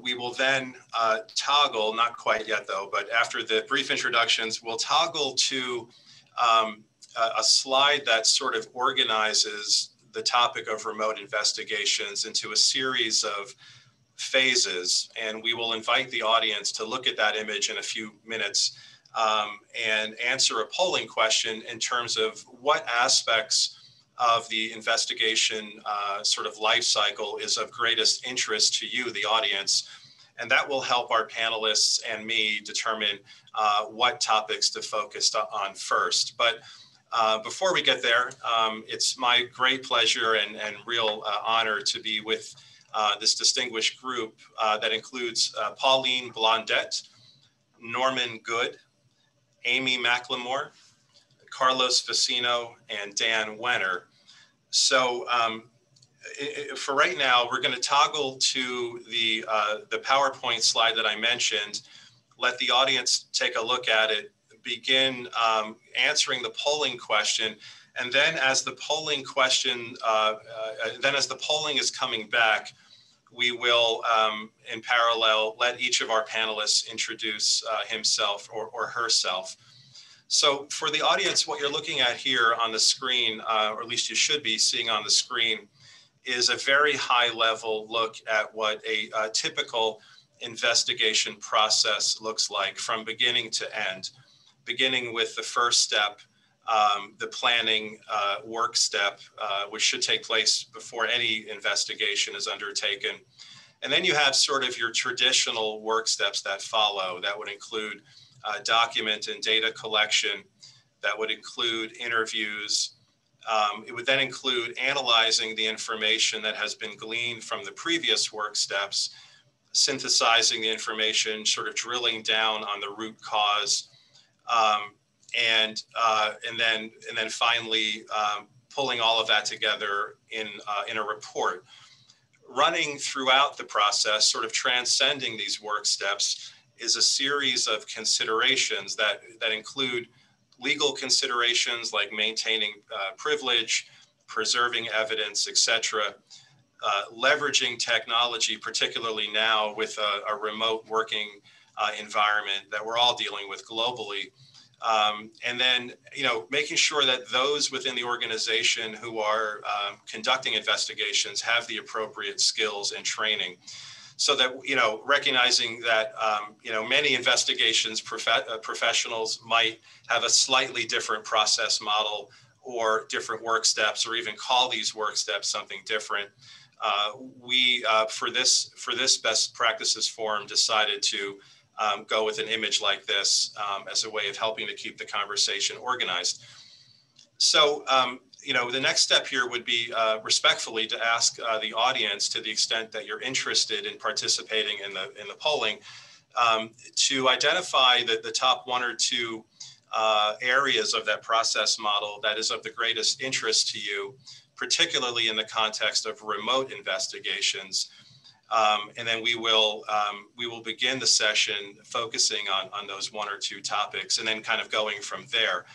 We will then toggle, not quite yet though, but after the brief introductions, we'll toggle to a slide that sort of organizes the topic of remote investigations into a series of phases. And we will invite the audience to look at that image in a few minutes and answer a polling question in terms of what aspects of the investigation sort of life cycle is of greatest interest to you, the audience. And that will help our panelists and me determine what topics to focus on first. But before we get there, it's my great pleasure and real honor to be with this distinguished group that includes Pauline Blondet, Norman Good, Amy McLemore, Carlos Vecino, and Dan Wenner. So for right now, we're going to toggle to the PowerPoint slide that I mentioned, let the audience take a look at it, begin answering the polling question, and then as the polling question, as the polling is coming back, we will, in parallel, let each of our panelists introduce himself or herself. So for the audience, what you're looking at here on the screen, or at least you should be seeing on the screen, is a very high level look at what a typical investigation process looks like from beginning to end, beginning with the first step, the planning work step, which should take place before any investigation is undertaken. And then you have sort of your traditional work steps that follow. That would include document and data collection. That would include interviews. It would then include analyzing the information that has been gleaned from the previous work steps, synthesizing the information, sort of drilling down on the root cause, and then finally pulling all of that together in a report. Running throughout the process, sort of transcending these work steps, is a series of considerations that include legal considerations like maintaining privilege, preserving evidence, etc., leveraging technology, particularly now with a remote working environment that we're all dealing with globally. And then, making sure that those within the organization who are conducting investigations have the appropriate skills and training. So that, recognizing that, many investigations professionals might have a slightly different process model or different work steps, or even call these work steps something different. We, for this best practices forum, decided to go with an image like this as a way of helping to keep the conversation organized. So, the next step here would be respectfully to ask the audience, to the extent that you're interested in participating in the polling, to identify the top one or two areas of that process model that is of the greatest interest to you, particularly in the context of remote investigations. And then we will begin the session focusing on those one or two topics, and then kind of going from there.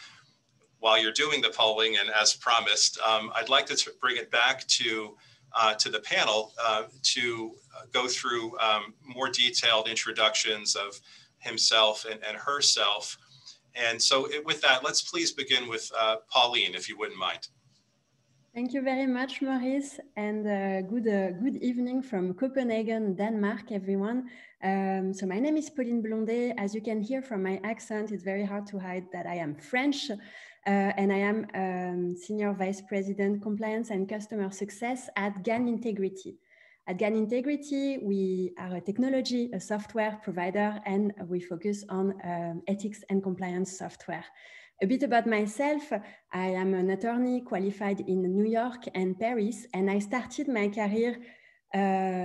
While you're doing the polling, and as promised, I'd like to bring it back to the panel to go through more detailed introductions of himself and herself. And so with that, let's please begin with Pauline, if you wouldn't mind. Thank you very much, Maurice, and good evening from Copenhagen, Denmark, everyone. So my name is Pauline Blondet. As you can hear from my accent, it's very hard to hide that I am French, and I am Senior Vice President, Compliance and Customer Success at GAN Integrity. At GAN Integrity, we are a technology, a software provider, and we focus on ethics and compliance software. A bit about myself, I am an attorney qualified in New York and Paris, and I started my career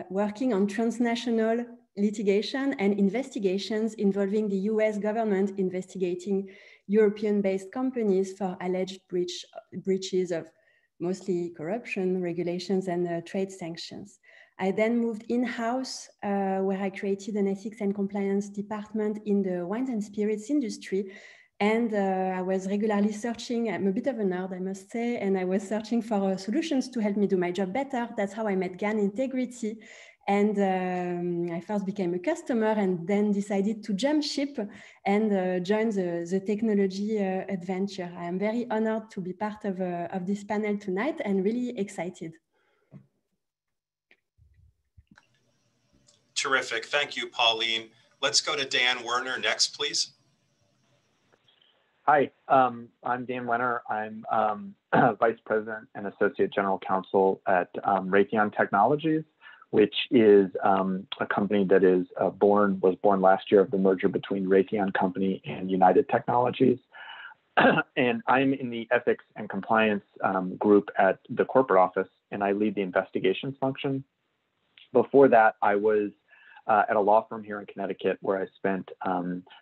working on transnational litigation and investigations involving the US government investigating European-based companies for alleged breaches of mostly corruption, regulations, and trade sanctions. I then moved in-house where I created an ethics and compliance department in the wines and spirits industry. And I was regularly searching, I'm a bit of a nerd, I must say, and I was searching for solutions to help me do my job better. That's how I met GAN Integrity. And I first became a customer and then decided to jump ship and join the technology adventure. I am very honored to be part of this panel tonight and really excited. Terrific. Thank you, Pauline. Let's go to Dan Werner next, please. Hi, I'm Dan Wenner. I'm Vice President and Associate General Counsel at Raytheon Technologies, which is a company that was born last year of the merger between Raytheon Company and United Technologies. And I'm in the ethics and compliance group at the corporate office, and I lead the investigations function. Before that, I was at a law firm here in Connecticut, where I spent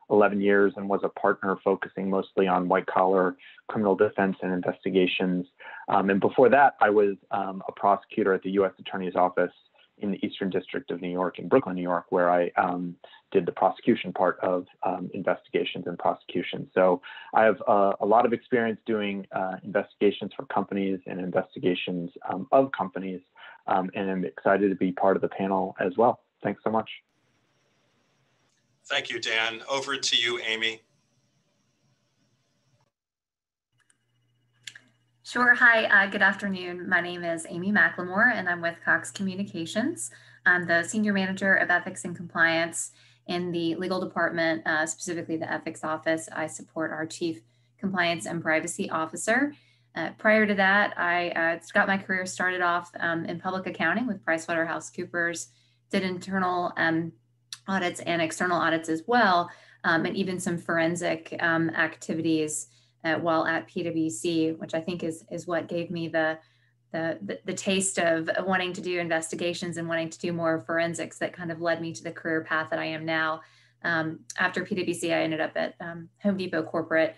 11 years and was a partner focusing mostly on white-collar criminal defense and investigations. And before that, I was a prosecutor at the U.S. Attorney's Office in the Eastern District of New York, in Brooklyn, New York, where I did the prosecution part of investigations and prosecution. So I have a lot of experience doing investigations for companies and investigations of companies, and I'm excited to be part of the panel as well. Thanks so much. Thank you, Dan. Over to you, Amy. Sure. Hi, good afternoon. My name is Amy McLemore, and I'm with Cox Communications. I'm the Senior Manager of Ethics and Compliance in the Legal Department, specifically the Ethics Office. I support our Chief Compliance and Privacy Officer. Prior to that, I got my career started off in public accounting with PricewaterhouseCoopers, did internal audits and external audits as well, and even some forensic activities while at PwC, which I think is what gave me the taste of wanting to do investigations and wanting to do more forensics that kind of led me to the career path that I am now. After PwC, I ended up at Home Depot Corporate,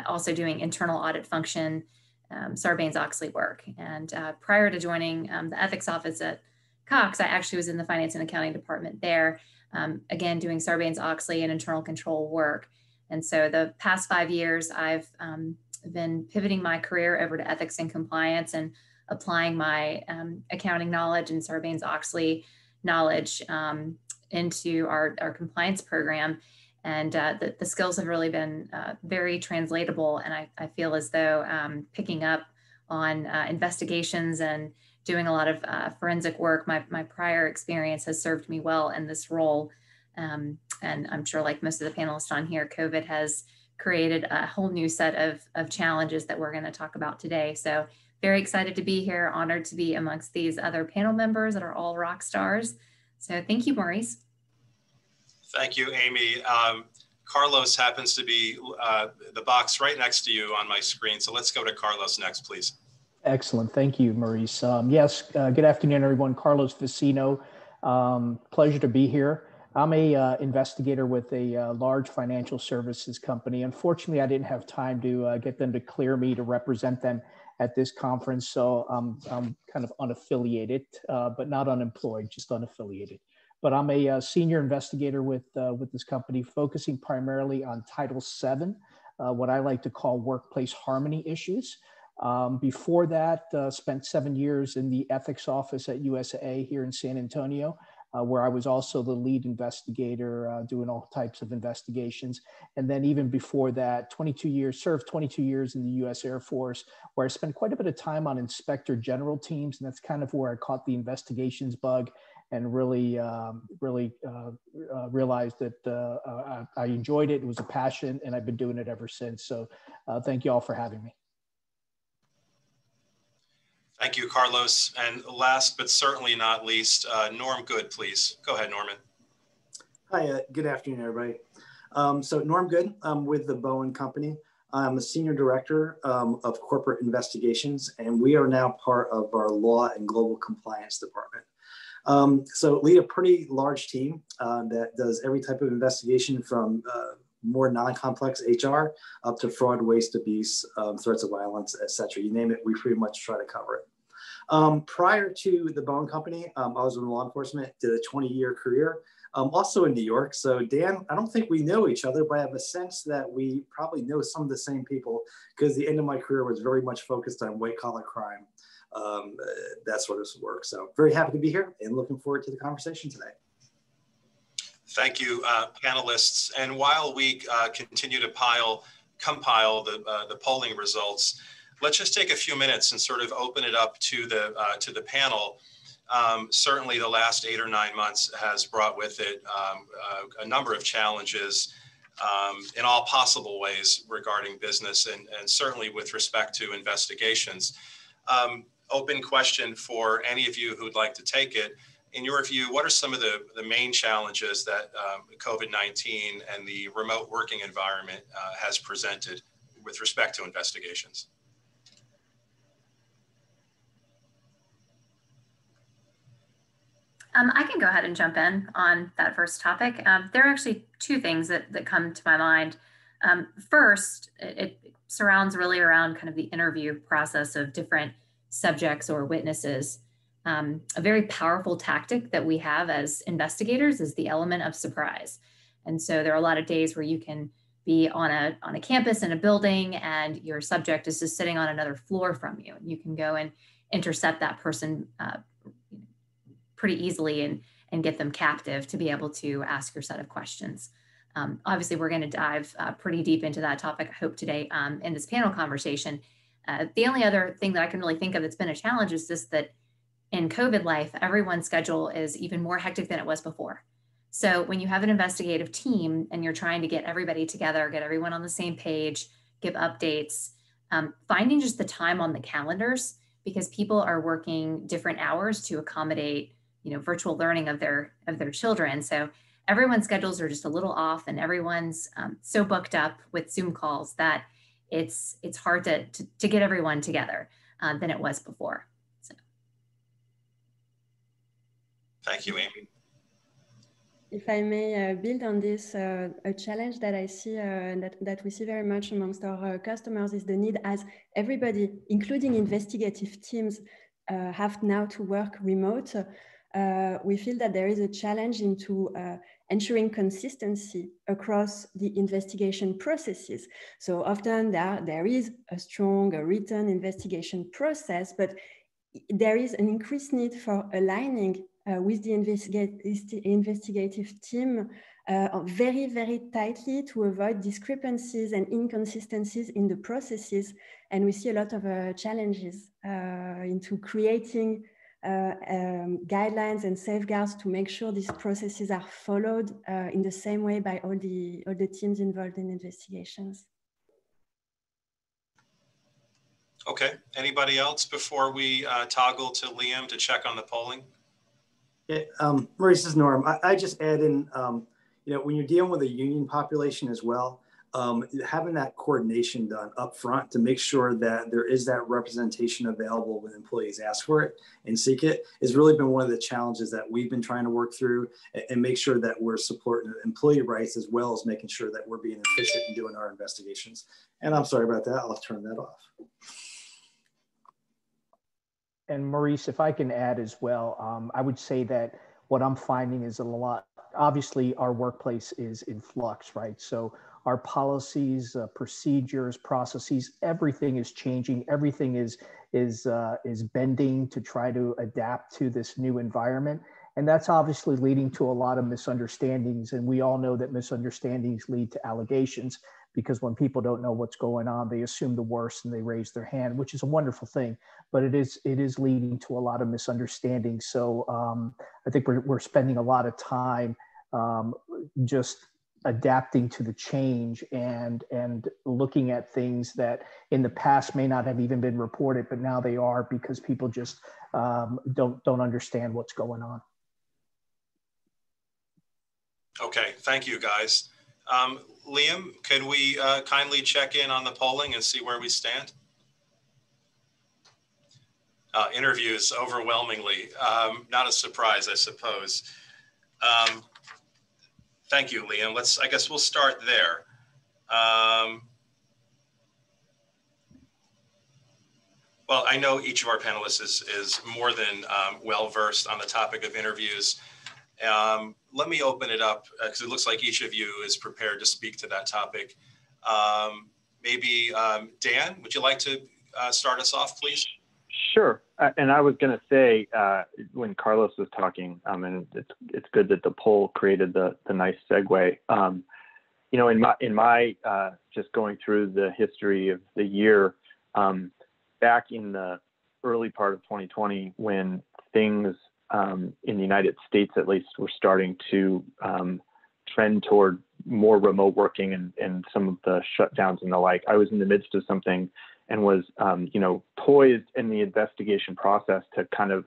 also doing internal audit function, Sarbanes-Oxley work. And prior to joining the ethics office at Cox, I actually was in the finance and accounting department there, again, doing Sarbanes-Oxley and internal control work. And so the past 5 years, I've been pivoting my career over to ethics and compliance and applying my accounting knowledge and Sarbanes-Oxley knowledge into our compliance program. And the skills have really been very translatable. And I feel as though picking up on investigations and doing a lot of forensic work, my prior experience has served me well in this role. And I'm sure, like most of the panelists on here, COVID has created a whole new set of challenges that we're going to talk about today. So very excited to be here, honored to be amongst these other panel members that are all rock stars. So thank you, Maurice. Thank you, Amy. Carlos happens to be the box right next to you on my screen. So let's go to Carlos next, please. Excellent. Thank you, Maurice. Yes, good afternoon, everyone. Carlos Vicino. Pleasure to be here. I'm a investigator with a large financial services company. Unfortunately, I didn't have time to get them to clear me to represent them at this conference. So I'm kind of unaffiliated, but not unemployed, just unaffiliated. But I'm a senior investigator with this company, focusing primarily on Title VII, what I like to call workplace harmony issues. Before that, spent 7 years in the ethics office at USAA here in San Antonio, where I was also the lead investigator doing all types of investigations. And then even before that, served 22 years in the US Air Force, where I spent quite a bit of time on inspector general teams. And that's kind of where I caught the investigations bug and really realized that I enjoyed it. It was a passion, and I've been doing it ever since. So thank you all for having me. Thank you, Carlos. And last but certainly not least, Norm Good, please. Go ahead, Norman. Hi, good afternoon, everybody. So Norm Good, I'm with the Bowen Company. I'm a senior director of corporate investigations, and we are now part of our law and global compliance department. So lead a pretty large team that does every type of investigation from more non-complex HR up to fraud, waste, abuse, threats of violence, etc. You name it, we pretty much try to cover it. Prior to the Bowen Company, I was in law enforcement, did a 20-year career, also in New York. So Dan, I don't think we know each other, but I have a sense that we probably know some of the same people, because the end of my career was very much focused on white collar crime. that sort of work. So very happy to be here and looking forward to the conversation today. Thank you, panelists. And while we continue to compile the polling results, let's just take a few minutes and sort of open it up to the panel. Certainly the last 8 or 9 months has brought with it a number of challenges in all possible ways regarding business and certainly with respect to investigations. Open question for any of you who'd like to take it. In your view, what are some of the main challenges that COVID-19 and the remote working environment has presented with respect to investigations? I can go ahead and jump in on that first topic. There are actually 2 things that come to my mind. First, it surrounds really around kind of the interview process of different subjects or witnesses. A very powerful tactic that we have as investigators is the element of surprise. And so there are a lot of days where you can be on a campus in a building and your subject is just sitting on another floor from you. And you can go and intercept that person pretty easily and get them captive to be able to ask your set of questions. Obviously, we're going to dive pretty deep into that topic, I hope, today in this panel conversation. The only other thing that I can really think of that's been a challenge is just that in COVID life, everyone's schedule is even more hectic than it was before. So when you have an investigative team and you're trying to get everybody together, get everyone on the same page, give updates, finding just the time on the calendars, because people are working different hours to accommodate, virtual learning of their children. So everyone's schedules are just a little off, and everyone's so booked up with Zoom calls that it's hard to get everyone together than it was before. So. Thank you, Amy. If I may build on this, a challenge that I see that we see very much amongst our customers is the need, as everybody, including investigative teams, have now to work remote. We feel that there is a challenge into ensuring consistency across the investigation processes. So often there is a strong written investigation process, but there is an increased need for aligning with the investigative team very, very tightly to avoid discrepancies and inconsistencies in the processes. And we see a lot of challenges into creating guidelines and safeguards to make sure these processes are followed in the same way by all the teams involved in investigations. Okay, anybody else before we toggle to Liam to check on the polling? Yeah, Maurice, is Norm. I just add in, when you're dealing with a union population as well, having that coordination done up front to make sure that there is that representation available when employees ask for it and seek it has really been one of the challenges that we've been trying to work through and make sure that we're supporting employee rights as well as making sure that we're being efficient in doing our investigations. And I'm sorry about that. I'll turn that off. And Maurice, if I can add as well, I would say that what I'm finding is a lot, obviously our workplace is in flux, right? So our policies, procedures, processes, everything is changing. Everything is bending to try to adapt to this new environment. And that's obviously leading to a lot of misunderstandings. And we all know that misunderstandings lead to allegations, because when people don't know what's going on, they assume the worst and they raise their hand, which is a wonderful thing, but it is leading to a lot of misunderstandings. So I think we're spending a lot of time just adapting to the change and looking at things that in the past may not have even been reported, but now they are, because people just don't understand what's going on. Okay, thank you, guys. Liam, could we kindly check in on the polling and see where we stand? Interviews overwhelmingly, not a surprise, I suppose. Thank you, Liam. I guess we'll start there. Well, I know each of our panelists is more than well-versed on the topic of interviews. Let me open it up because it looks like each of you is prepared to speak to that topic. Maybe Dan, would you like to start us off, please? Sure. And I was going to say, when Carlos was talking, and it's good that the poll created the nice segue. You know, in my just going through the history of the year, back in the early part of 2020, when things in the United States, at least, were starting to trend toward more remote working and some of the shutdowns and the like, I was in the midst of something and was, you know, poised in the investigation process to kind of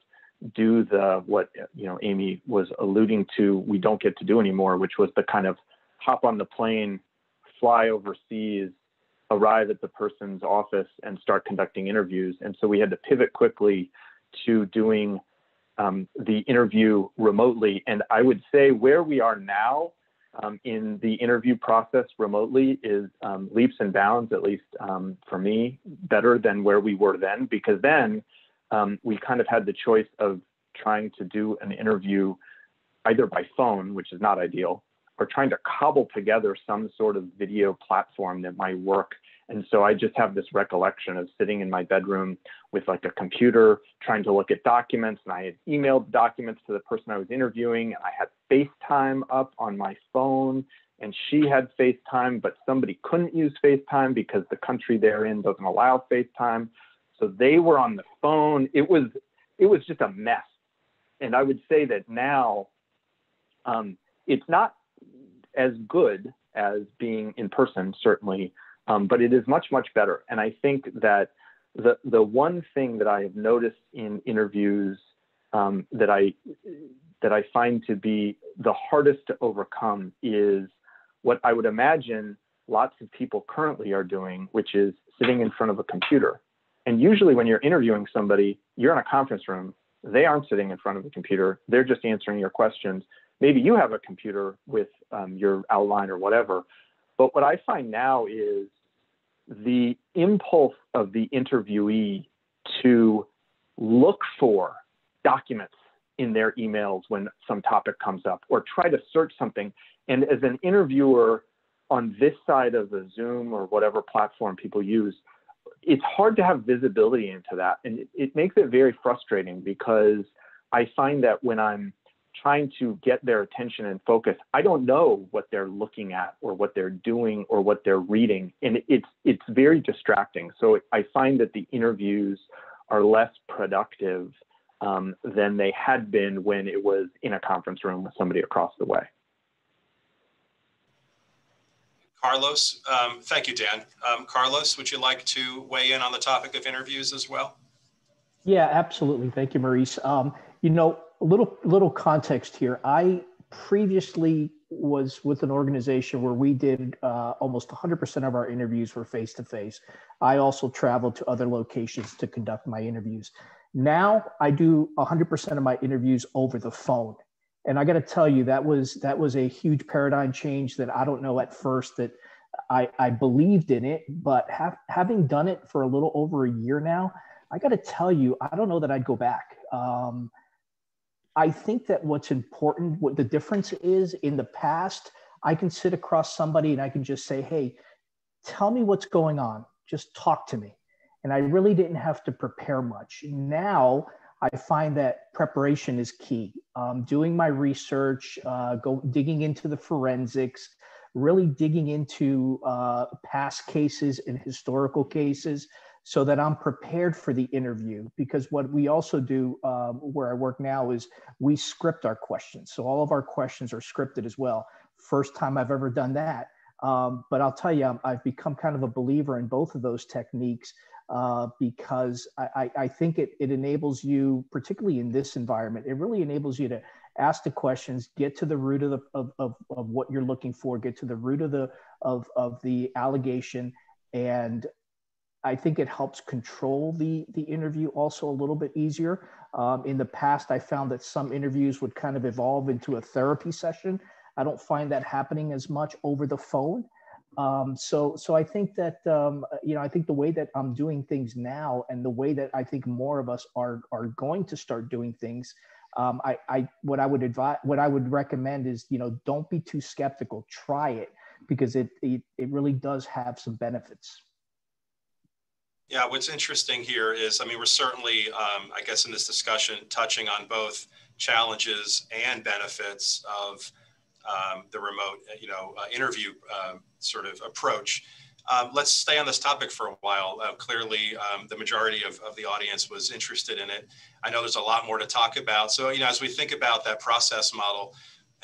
do what, you know, Amy was alluding to, we don't get to do anymore, which was the kind of hop on the plane, fly overseas, arrive at the person's office and start conducting interviews. And so we had to pivot quickly to doing the interview remotely. And I would say where we are now in the interview process remotely is leaps and bounds, at least for me, better than where we were then, because then we kind of had the choice of trying to do an interview either by phone, which is not ideal, or trying to cobble together some sort of video platform that might work. And so I just have this recollection of sitting in my bedroom with like a computer, trying to look at documents, and I had emailed documents to the person I was interviewing, and I had FaceTime up on my phone, and she had FaceTime, but somebody couldn't use FaceTime because the country they're in doesn't allow FaceTime. So they were on the phone. It was just a mess. And I would say that now it's not as good as being in person, certainly, but it is much, much better. And I think that the one thing that I have noticed in interviews that I find to be the hardest to overcome is what I would imagine lots of people currently are doing, which is sitting in front of a computer. And usually when you're interviewing somebody, you're in a conference room. They aren't sitting in front of a computer. They're just answering your questions. Maybe you have a computer with your outline or whatever. But what I find now is the impulse of the interviewee to look for documents in their emails when some topic comes up, or try to search something. And as an interviewer on this side of the Zoom or whatever platform people use, it's hard to have visibility into that. And it makes it very frustrating, because I find that when I'm trying to get their attention and focus, I don't know what they're looking at or what they're doing or what they're reading. And it's very distracting. So I find that the interviews are less productive than they had been when it was in a conference room with somebody across the way. Carlos, thank you, Dan. Carlos, would you like to weigh in on the topic of interviews as well? Yeah, absolutely. Thank you, Maurice. You know, a little context here. I previously was with an organization where we did almost 100% of our interviews were face-to-face. I also traveled to other locations to conduct my interviews. Now I do 100% of my interviews over the phone. And I got to tell you, that was a huge paradigm change that I don't know at first that I believed in it, but having done it for a little over a year now, I got to tell you, I don't know that I'd go back. I think that what's important, what the difference is, in the past, I can sit across somebody and I can just say, hey, tell me what's going on. Just talk to me. And I really didn't have to prepare much. Now, I find that preparation is key. Doing my research, digging into the forensics, really digging into past cases and historical cases so that I'm prepared for the interview. Because what we also do where I work now is we script our questions. So all of our questions are scripted as well. First time I've ever done that. But I'll tell you, I've become kind of a believer in both of those techniques because I think it enables you, particularly in this environment, it really enables you to ask the questions, get to the root of what you're looking for, get to the root of the allegation. And I think it helps control the interview also a little bit easier. In the past, I found that some interviews would kind of evolve into a therapy session. I don't find that happening as much over the phone. So I think that, I think the way that I'm doing things now and the way that I think more of us are going to start doing things, what I would recommend is, don't be too skeptical, try it, because it really does have some benefits. Yeah, what's interesting here is, I mean, we're certainly, I guess in this discussion, touching on both challenges and benefits of the remote, interview sort of approach. Let's stay on this topic for a while. Clearly, the majority of the audience was interested in it. I know there's a lot more to talk about. So, as we think about that process model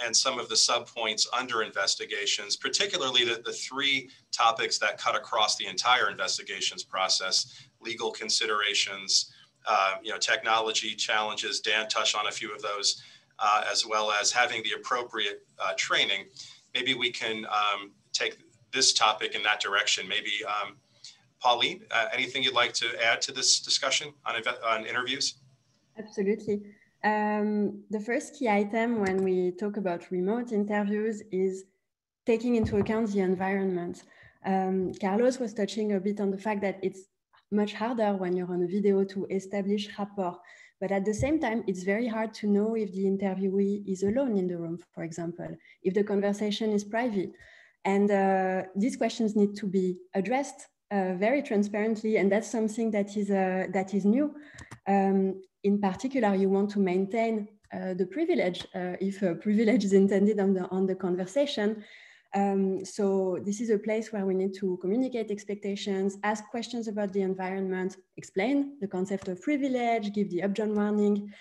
and some of the subpoints under investigations, particularly the three topics that cut across the entire investigations process: legal considerations, technology challenges. Dan touched on a few of those, as well as having the appropriate training. Maybe we can take this topic in that direction. Maybe Pauline, anything you'd like to add to this discussion on interviews? Absolutely. The first key item when we talk about remote interviews is taking into account the environment. Carlos was touching a bit on the fact that it's much harder when you're on a video to establish rapport. But at the same time, it's very hard to know if the interviewee is alone in the room, for example, if the conversation is private. And these questions need to be addressed very transparently. And that's something that is new. In particular, you want to maintain the privilege, if a privilege is intended on the conversation. So this is a place where we need to communicate expectations, ask questions about the environment, explain the concept of privilege, give the upjohn warning,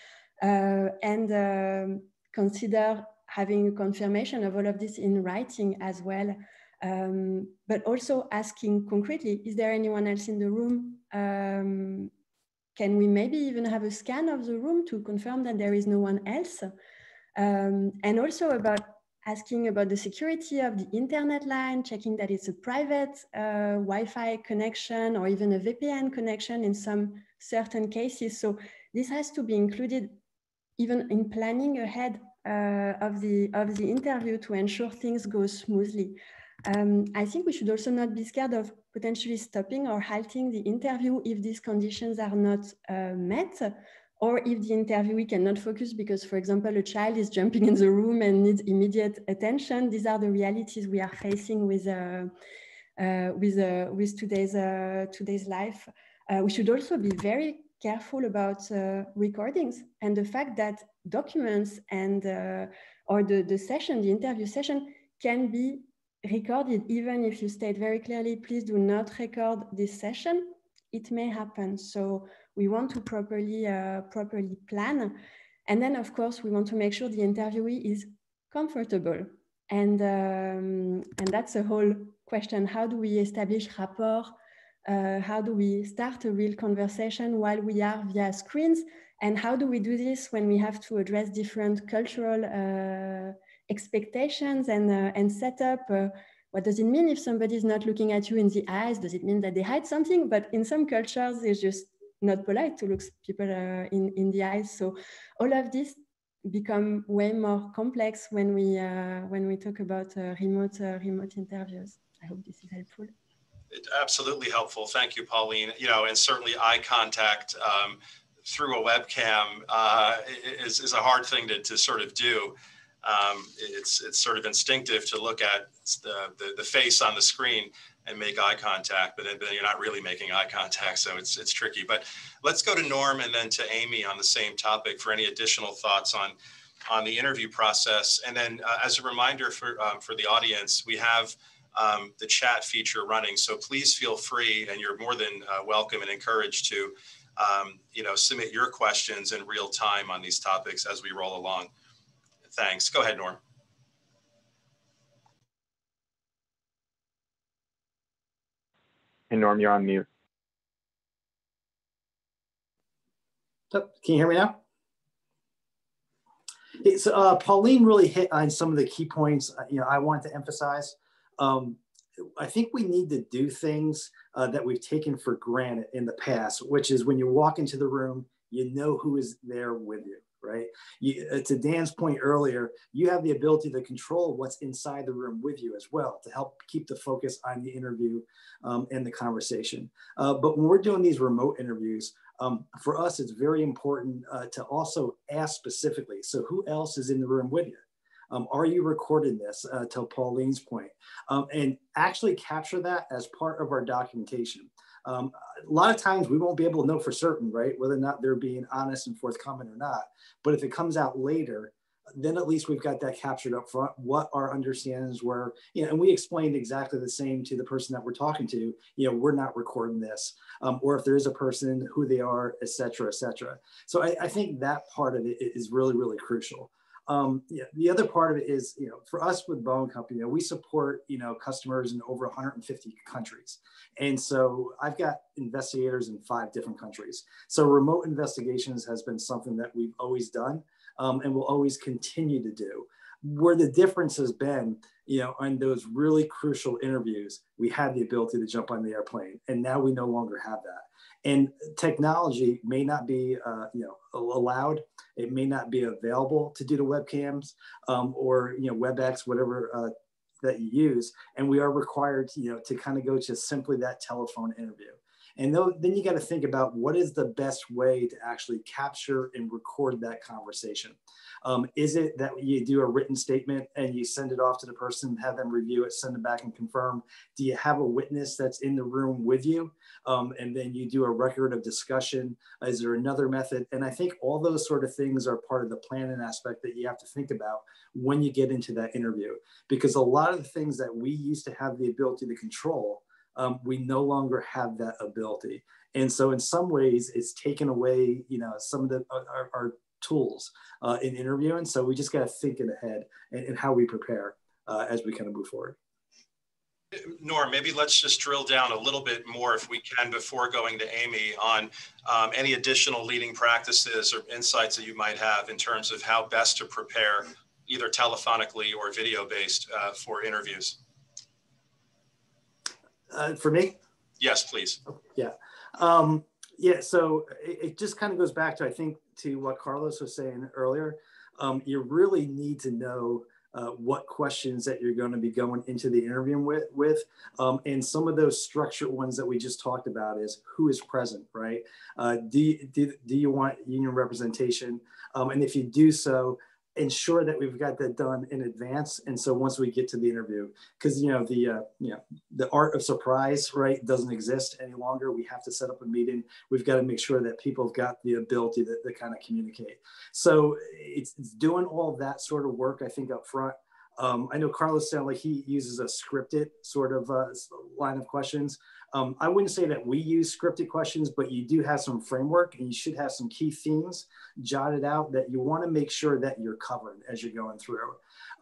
and consider having a confirmation of all of this in writing as well. But also asking concretely, is there anyone else in the room? Can we maybe even have a scan of the room to confirm that there is no one else? And also about asking about the security of the internet line, checking that it's a private Wi-Fi connection or even a VPN connection in some certain cases. So this has to be included even in planning ahead of the interview to ensure things go smoothly. I think we should also not be scared of potentially stopping or halting the interview if these conditions are not met, or if the interviewee cannot focus because, for example, a child is jumping in the room and needs immediate attention. These are the realities we are facing with today's life. We should also be very careful about recordings and the fact that documents and or the session, the interview session, can be recorded, even if you state very clearly, please do not record this session. It may happen. So we want to properly plan. And then, of course, we want to make sure the interviewee is comfortable. And that's a whole question. How do we establish rapport? How do we start a real conversation while we are via screens? And how do we do this when we have to address different cultural expectations and setup? What does it mean if somebody is not looking at you in the eyes? Does it mean that they hide something? But in some cultures, it's just not polite to look people in the eyes. So all of this become way more complex when we talk about remote interviews. I hope this is helpful. Absolutely helpful. Thank you, Pauline. And certainly eye contact through a webcam is a hard thing to sort of do. It's sort of instinctive to look at the face on the screen and make eye contact, but then you're not really making eye contact, so it's tricky. But let's go to Norm and then to Amy on the same topic for any additional thoughts on the interview process. And then as a reminder for the audience, we have the chat feature running, so please feel free, and you're more than welcome and encouraged to submit your questions in real time on these topics as we roll along. Thanks. Go ahead, Norm. Hey, Norm, you're on mute. Can you hear me now? So Pauline really hit on some of the key points I want to emphasize. I think we need to do things that we've taken for granted in the past, which is when you walk into the room, you know who is there with you, right? To Dan's point earlier, you have the ability to control what's inside the room with you as well to help keep the focus on the interview and the conversation. But when we're doing these remote interviews, for us, it's very important to also ask specifically, so who else is in the room with you? Are you recording this, to Pauline's point? And actually capture that as part of our documentation. A lot of times we won't be able to know for certain, right, whether or not they're being honest and forthcoming or not. But if it comes out later, then at least we've got that captured up front, what our understandings were, and we explained exactly the same to the person that we're talking to, we're not recording this, or if there is a person, who they are, et cetera, et cetera. So I think that part of it is really, really crucial. The other part of it is, for us with Bowen Company, we support, customers in over 150 countries. And so I've got investigators in 5 different countries. So remote investigations has been something that we've always done. And will always continue to do. Where the difference has been, on those really crucial interviews, we had the ability to jump on the airplane, and now we no longer have that. And technology may not be, allowed. It may not be available to do the webcams or WebEx, whatever that you use. And we are required, to kind of go to simply that telephone interview. And then you got to think about what is the best way to actually capture and record that conversation. Is it that you do a written statement and you send it off to the person, have them review it, send it back and confirm? Do you have a witness that's in the room with you? And then you do a record of discussion? Is there another method? And I think all those sort of things are part of the planning aspect that you have to think about when you get into that interview. Because a lot of the things that we used to have the ability to control, we no longer have that ability. And so in some ways it's taken away, some of our tools in interviewing. So we just got to think ahead and how we prepare as we kind of move forward. Norm, maybe let's just drill down a little bit more, if we can, before going to Amy, on any additional leading practices or insights that you might have in terms of how best to prepare, either telephonically or video-based, for interviews. For me? Yes, please. Yeah. So it just kind of goes back to, I think, to what Carlos was saying earlier. You really need to know what questions that you're going to be going into the interview with. And some of those structured ones that we just talked about is who is present, right? Do you want union representation? And if you do so, ensure that we've got that done in advance. And so once we get to the interview, because the art of surprise, right, doesn't exist any longer. We have to set up a meeting. We've got to make sure that people have got the ability to kind of communicate. So it's doing all of that sort of work, I think, up front. I know Carlos sounded like he uses a scripted sort of line of questions. I wouldn't say that we use scripted questions, but you do have some framework, and you should have some key themes jotted out that you want to make sure that you're covered as you're going through.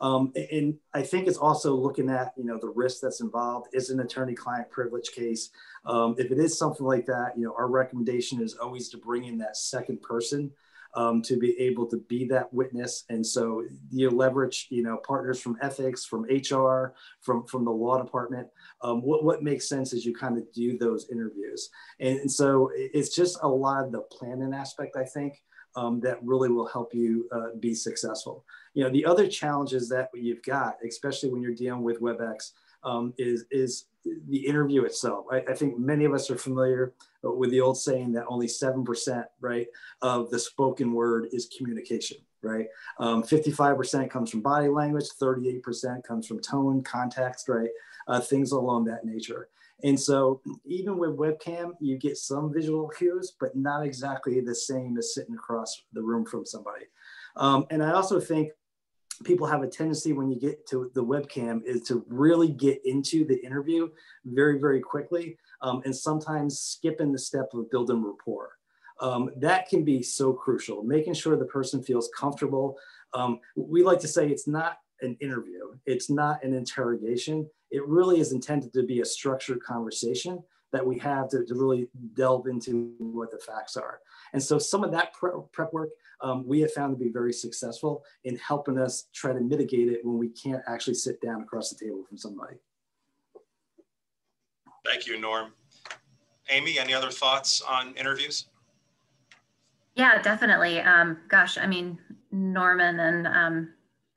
And I think it's also looking at, the risk that's involved. Is an attorney-client privilege case? If it is something like that, our recommendation is always to bring in that second person to be able to be that witness. And so you leverage, partners from ethics, from HR, from the law department. What makes sense as you kind of do those interviews. And so it's just a lot of the planning aspect, I think, that really will help you be successful. The other challenges that you've got, especially when you're dealing with WebEx, is the interview itself. I think many of us are familiar with the old saying that only 7%, right, of the spoken word is communication, right? 55% comes from body language, 38% comes from tone, context, right? Things along that nature. And so even with webcam, you get some visual cues, but not exactly the same as sitting across the room from somebody. And I also think people have a tendency when you get to the webcam is to really get into the interview very, very quickly, and sometimes skipping the step of building rapport. That can be so crucial, making sure the person feels comfortable. We like to say it's not an interview. It's not an interrogation. It really is intended to be a structured conversation that we have to really delve into what the facts are. And so some of that prep work we have found to be very successful in helping us try to mitigate it when we can't actually sit down across the table from somebody. Thank you, Norm. Amy, any other thoughts on interviews? Yeah, definitely. Gosh, I mean, Norman and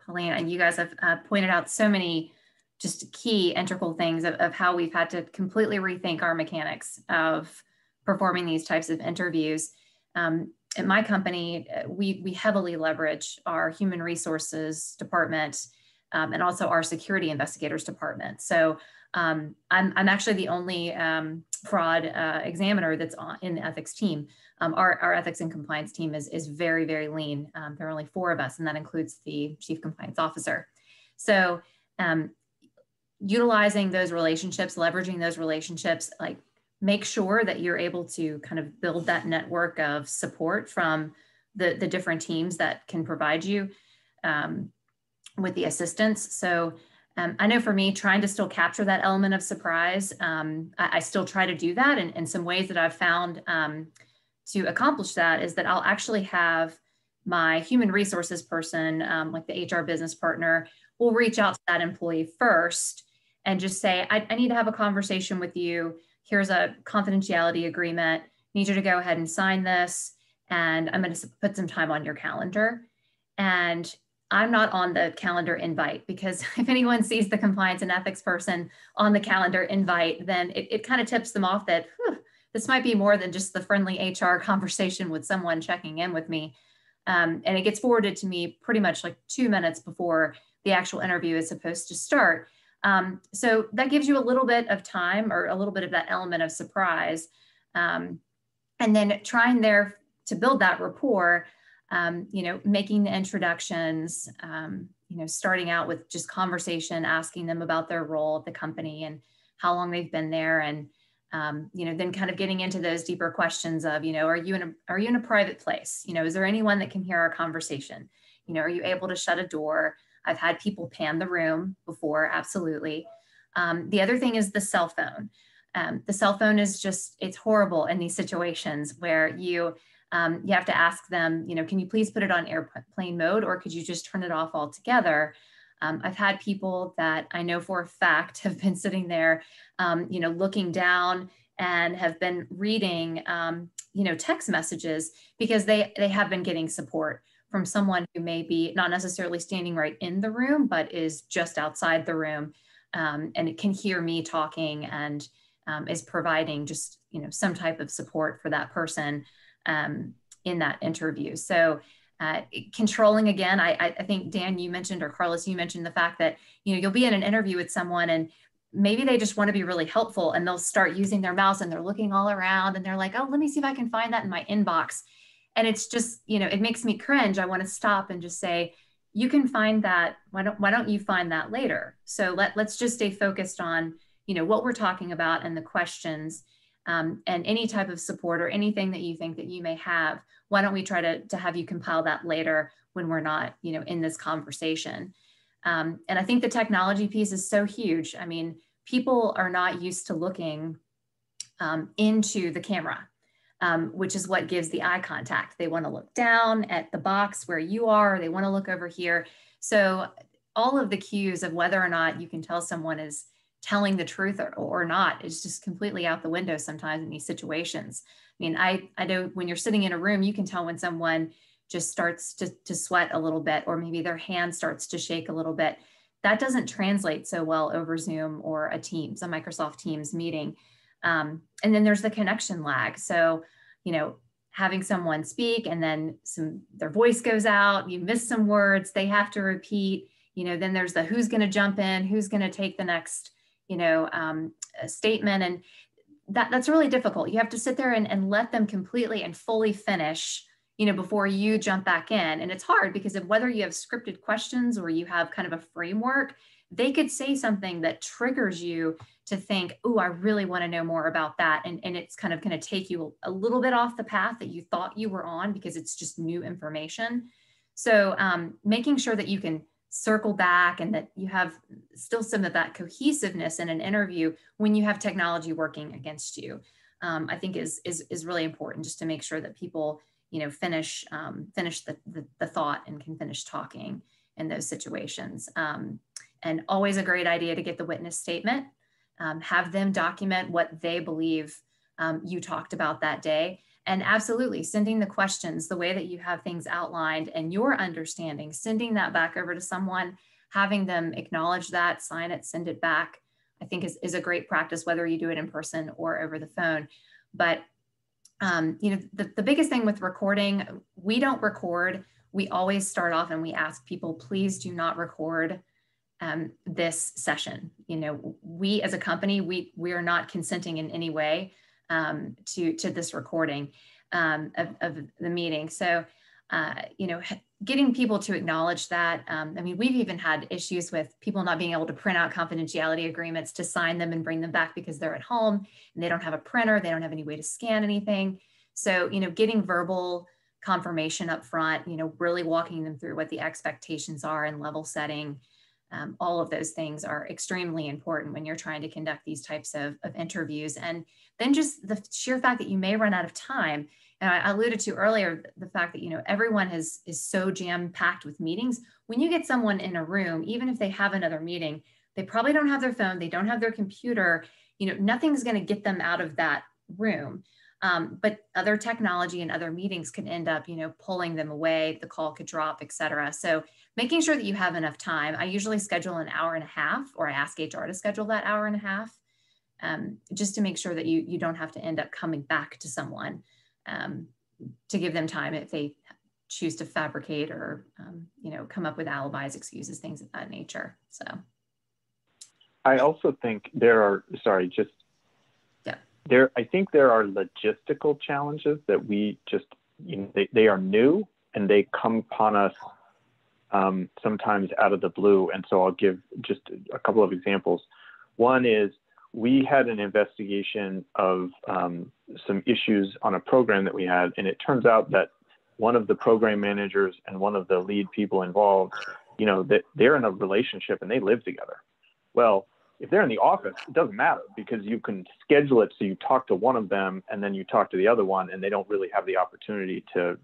Pauline, and you guys have pointed out so many just key integral things of how we've had to completely rethink our mechanics of performing these types of interviews. At my company, we heavily leverage our human resources department and also our security investigators department. So I'm actually the only fraud examiner that's in the ethics team. Our ethics and compliance team is very, very lean. There are only 4 of us, and that includes the chief compliance officer. So utilizing those relationships, leveraging those relationships, like make sure that you're able to kind of build that network of support from the different teams that can provide you with the assistance. So I know for me, trying to still capture that element of surprise, I still try to do that. And some ways that I've found to accomplish that is that I'll actually have my human resources person, like the HR business partner, will reach out to that employee first and just say, I need to have a conversation with you. Here's a confidentiality agreement. Need you to go ahead and sign this. And I'm going to put some time on your calendar. And I'm not on the calendar invite, because if anyone sees the compliance and ethics person on the calendar invite, then it kind of tips them off that this might be more than just the friendly HR conversation with someone checking in with me. And it gets forwarded to me pretty much like 2 minutes before the actual interview is supposed to start. So that gives you a little bit of time, or a little bit of that element of surprise. And then trying there to build that rapport, making the introductions, starting out with just conversation, asking them about their role at the company and how long they've been there. And, then kind of getting into those deeper questions of, are you in a private place? Is there anyone that can hear our conversation? Are you able to shut a door? I've had people pan the room before. Absolutely. The other thing is the cell phone. The cell phone is it's horrible in these situations where you have to ask them, can you please put it on airplane mode, or could you just turn it off altogether? I've had people that I know for a fact have been sitting there, looking down and have been reading, text messages, because they have been getting support from someone who may be not necessarily standing right in the room, but is just outside the room, and it can hear me talking and is providing just, some type of support for that person in that interview. So controlling, again, I think Dan, you mentioned, or Carlos, you mentioned the fact that, you'll be in an interview with someone and maybe they just want to be really helpful, and they'll start using their mouse and they're looking all around and they're like, oh, let me see if I can find that in my inbox. And it's just, it makes me cringe. I want to stop and just say, you can find that. Why don't you find that later? So let's just stay focused on, what we're talking about and the questions, and any type of support or anything that you think that you may have. Why don't we try to have you compile that later when we're not, in this conversation? And I think the technology piece is so huge. I mean, people are not used to looking into the camera. Which is what gives the eye contact. They want to look down at the box where you are, or they want to look over here. So all of the cues of whether or not you can tell someone is telling the truth or not is just completely out the window sometimes in these situations. I mean, I know when you're sitting in a room, you can tell when someone just starts to sweat a little bit, or maybe their hand starts to shake a little bit. That doesn't translate so well over Zoom or a Microsoft Teams meeting. And then there's the connection lag. So, having someone speak and then their voice goes out, you miss some words, they have to repeat, then there's the who's going to jump in, who's going to take the next, statement. And that's really difficult. You have to sit there and let them completely and fully finish, before you jump back in. And it's hard because of whether you have scripted questions or you have kind of a framework, they could say something that triggers you to think, oh, I really want to know more about that. And it's kind of going to take you a little bit off the path that you thought you were on, because it's just new information. So making sure that you can circle back and that you have still some of that cohesiveness in an interview when you have technology working against you, I think is really important, just to make sure that people, finish the thought and can finish talking in those situations. And always a great idea to get the witness statement, have them document what they believe you talked about that day. And absolutely sending the questions the way that you have things outlined and your understanding, sending that back over to someone, having them acknowledge that, sign it, send it back, I think is a great practice, whether you do it in person or over the phone. But the biggest thing with recording, we don't record. We always start off and we ask people, please do not record this session. We as a company, we are not consenting in any way to this recording of the meeting. So, getting people to acknowledge that. I mean, we've even had issues with people not being able to print out confidentiality agreements to sign them and bring them back because they're at home and they don't have a printer, they don't have any way to scan anything. So, getting verbal confirmation up front, really walking them through what the expectations are and level setting. All of those things are extremely important when you're trying to conduct these types of interviews. And then just the sheer fact that you may run out of time. And I alluded to earlier the fact that, everyone is so jam-packed with meetings. When you get someone in a room, even if they have another meeting, they probably don't have their phone, they don't have their computer, nothing's going to get them out of that room. But other technology and other meetings can end up, pulling them away, the call could drop, et cetera. So making sure that you have enough time. I usually schedule an hour and a half, or I ask HR to schedule that hour and a half, just to make sure that you don't have to end up coming back to someone to give them time if they choose to fabricate or, come up with alibis, excuses, things of that nature. So. I also think I think there are logistical challenges that we just, they are new and they come upon us sometimes out of the blue. And so I'll give just a couple of examples. One is we had an investigation of some issues on a program that we had, and it turns out that one of the program managers and one of the lead people involved, that they're in a relationship and they live together. Well, if they're in the office, it doesn't matter because you can schedule it so you talk to one of them and then you talk to the other one, and they don't really have the opportunity to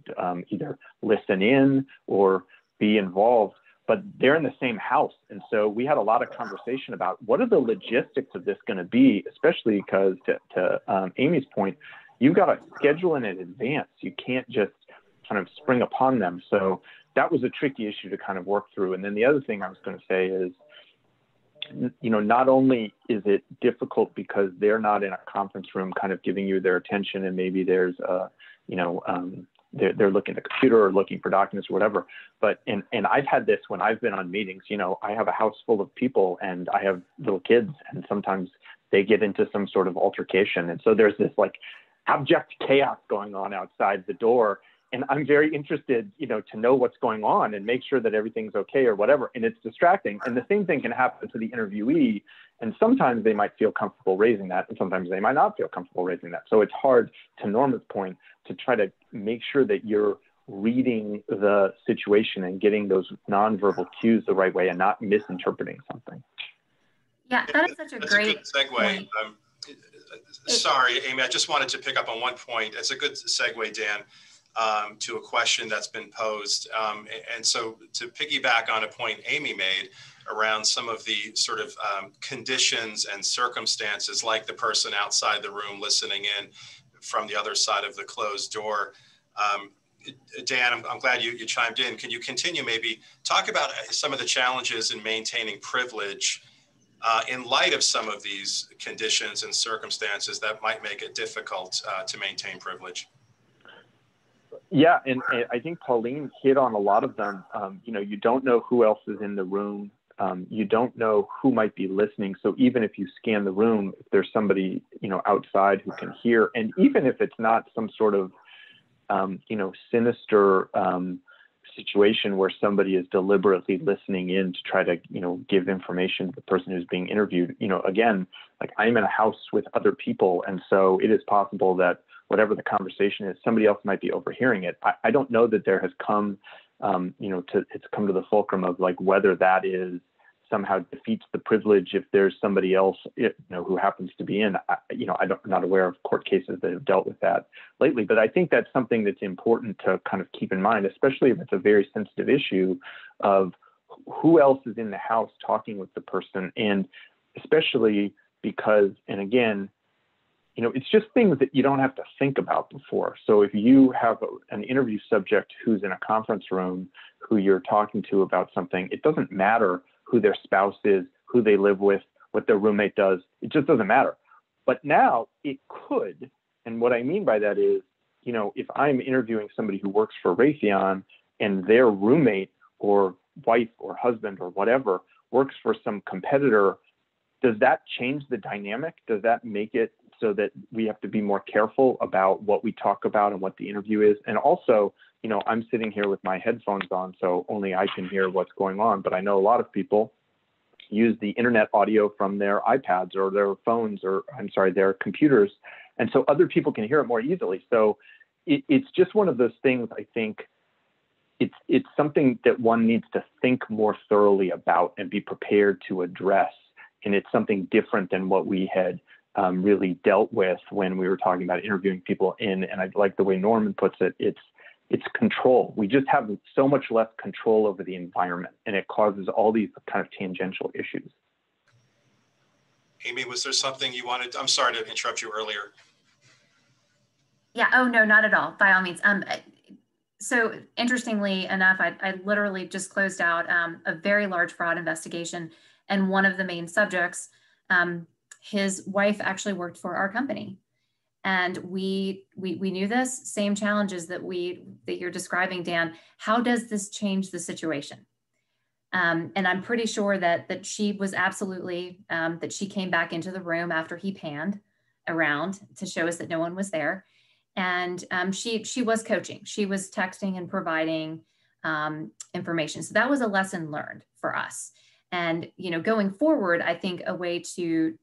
either listen in or be involved, but they're in the same house. And so we had a lot of conversation about what are the logistics of this going to be, especially because to Amy's point, you've got to schedule in advance. You can't just kind of spring upon them. So that was a tricky issue to kind of work through. And then the other thing I was going to say is, not only is it difficult because they're not in a conference room kind of giving you their attention, and maybe there's they're looking at the computer or looking for documents or whatever, but and I've had this when I've been on meetings. I have a house full of people and I have little kids, and sometimes they get into some sort of altercation, and so there's this like abject chaos going on outside the door. And I'm very interested, to know what's going on and make sure that everything's okay or whatever. And it's distracting. And the same thing can happen to the interviewee. And sometimes they might feel comfortable raising that, and sometimes they might not feel comfortable raising that. So it's hard, to Norma's point, to try to make sure that you're reading the situation and getting those nonverbal cues the right way and not misinterpreting something. Yeah, that is such a great segue. Sorry, Amy, I just wanted to pick up on one point. It's a good segue, Dan. To a question that's been posed. And so to piggyback on a point Amy made around some of the sort of conditions and circumstances, like the person outside the room listening in from the other side of the closed door. Dan, I'm glad you chimed in. Can you continue, maybe talk about some of the challenges in maintaining privilege in light of some of these conditions and circumstances that might make it difficult to maintain privilege? Yeah, and I think Pauline hit on a lot of them. You don't know who else is in the room. You don't know who might be listening. So even if you scan the room, if there's somebody, outside who can hear, and even if it's not some sort of, sinister situation where somebody is deliberately listening in to try to, give information to the person who's being interviewed, again, like I'm in a house with other people. And so it is possible that whatever the conversation is, somebody else might be overhearing it. I don't know that there has come, it's come to the fulcrum of like whether that is somehow defeats the privilege if there's somebody else, who happens to be in. I'm not aware of court cases that have dealt with that lately, but I think that's something that's important to kind of keep in mind, especially if it's a very sensitive issue of who else is in the house talking with the person, and especially because, and again, it's just things that you don't have to think about before. So if you have an interview subject who's in a conference room, who you're talking to about something, it doesn't matter who their spouse is, who they live with, what their roommate does. It just doesn't matter. But now it could. And what I mean by that is, if I'm interviewing somebody who works for Raytheon and their roommate or wife or husband or whatever works for some competitor, does that change the dynamic? Does that make it so that we have to be more careful about what we talk about and what the interview is? And also, you know, I'm sitting here with my headphones on, so only I can hear what's going on. But I know a lot of people use the internet audio from their iPads or their phones, or I'm sorry, their computers. And so other people can hear it more easily. So it's just one of those things, I think, it's something that one needs to think more thoroughly about and be prepared to address. And it's something different than what we had really dealt with when we were talking about interviewing people in. And I like the way Norman puts it, it's control. We just have so much less control over the environment, and it causes all these kind of tangential issues. Amy, was there something you wanted? I'm sorry to interrupt you earlier. Yeah, oh no, not at all, by all means. So interestingly enough, I literally just closed out a very large fraud investigation, and one of the main subjects, his wife actually worked for our company. And we knew this, same challenges that you're describing, Dan. How does this change the situation? And I'm pretty sure that she was absolutely, that she came back into the room after he panned around to show us that no one was there. And she was coaching, she was texting and providing information. So that was a lesson learned for us. And, you know, going forward, I think a way to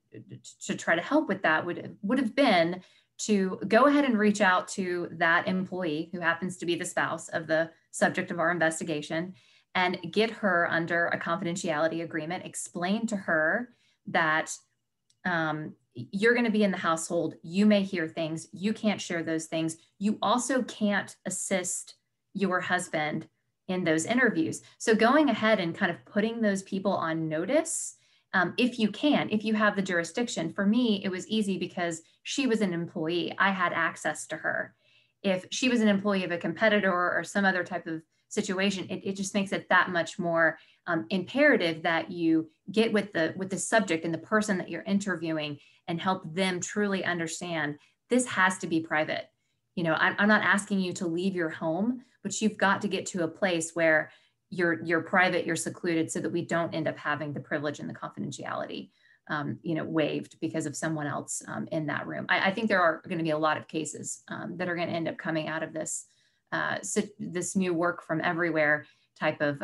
try to help with that would have been to go ahead and reach out to that employee who happens to be the spouse of the subject of our investigation and get her under a confidentiality agreement, explain to her that you're going to be in the household, you may hear things, you can't share those things. You also can't assist your husband in those interviews. So going ahead and kind of putting those people on notice, if you can, if you have the jurisdiction. For me, it was easy because she was an employee. I had access to her. If she was an employee of a competitor or some other type of situation, it just makes it that much more imperative that you get with the subject and the person that you're interviewing and help them truly understand this has to be private. You know, I'm not asking you to leave your home, but you've got to get to a place where you're private, you're secluded, so that we don't end up having the privilege and the confidentiality, you know, waived because of someone else in that room. I think there are going to be a lot of cases that are going to end up coming out of this, this new work from everywhere type of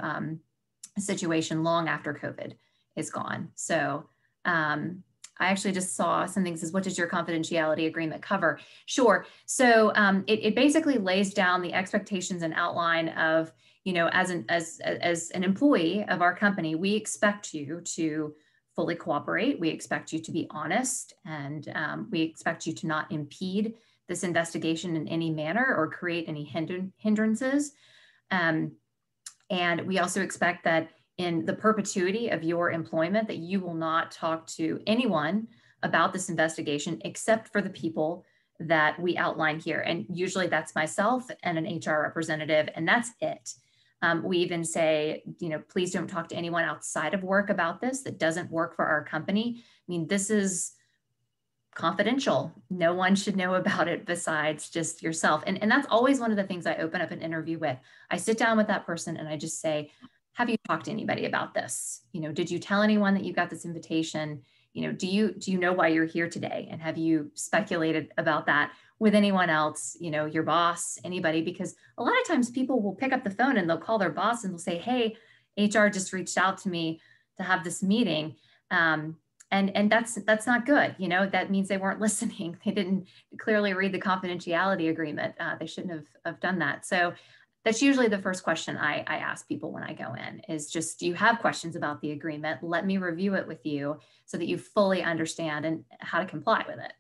situation long after COVID is gone. So I actually just saw something that says, what does your confidentiality agreement cover? Sure. So it basically lays down the expectations and outline of, you know, as an employee of our company, we expect you to fully cooperate. We expect you to be honest, and we expect you to not impede this investigation in any manner or create any hindrances. And we also expect that in the perpetuity of your employment, that you will not talk to anyone about this investigation except for the people that we outline here. And usually that's myself and an HR representative, and that's it. We even say, you know, please don't talk to anyone outside of work about this that doesn't work for our company. I mean, this is confidential. No one should know about it besides just yourself. And that's always one of the things I open up an interview with. I sit down with that person and I just say, have you talked to anybody about this? You know, did you tell anyone that you got this invitation? You know, do you know why you're here today? And have you speculated about that with anyone else, you know, your boss, anybody? Because a lot of times people will pick up the phone and they'll call their boss and they'll say, hey, HR just reached out to me to have this meeting. And that's not good. You know, that means they weren't listening. They didn't clearly read the confidentiality agreement. They shouldn't have done that. So that's usually the first question I ask people when I go in is just, do you have questions about the agreement? Let me review it with you so that you fully understand and how to comply with it.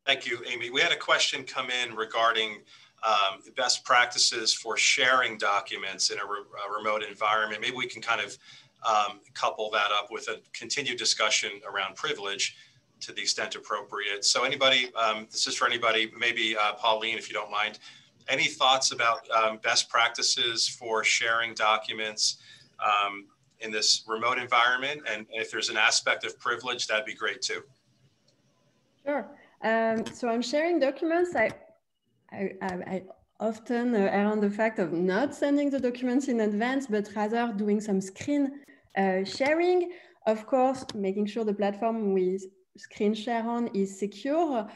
Thank you, Amy. We had a question come in regarding best practices for sharing documents in a remote environment. Maybe we can kind of couple that up with a continued discussion around privilege to the extent appropriate. So anybody, this is for anybody, maybe Pauline, if you don't mind, any thoughts about best practices for sharing documents in this remote environment? And if there's an aspect of privilege, that'd be great too. Sure. So I'm sharing documents. I often err on the fact of not sending the documents in advance, but rather doing some screen Sharing, of course, making sure the platform we screen share on is secure.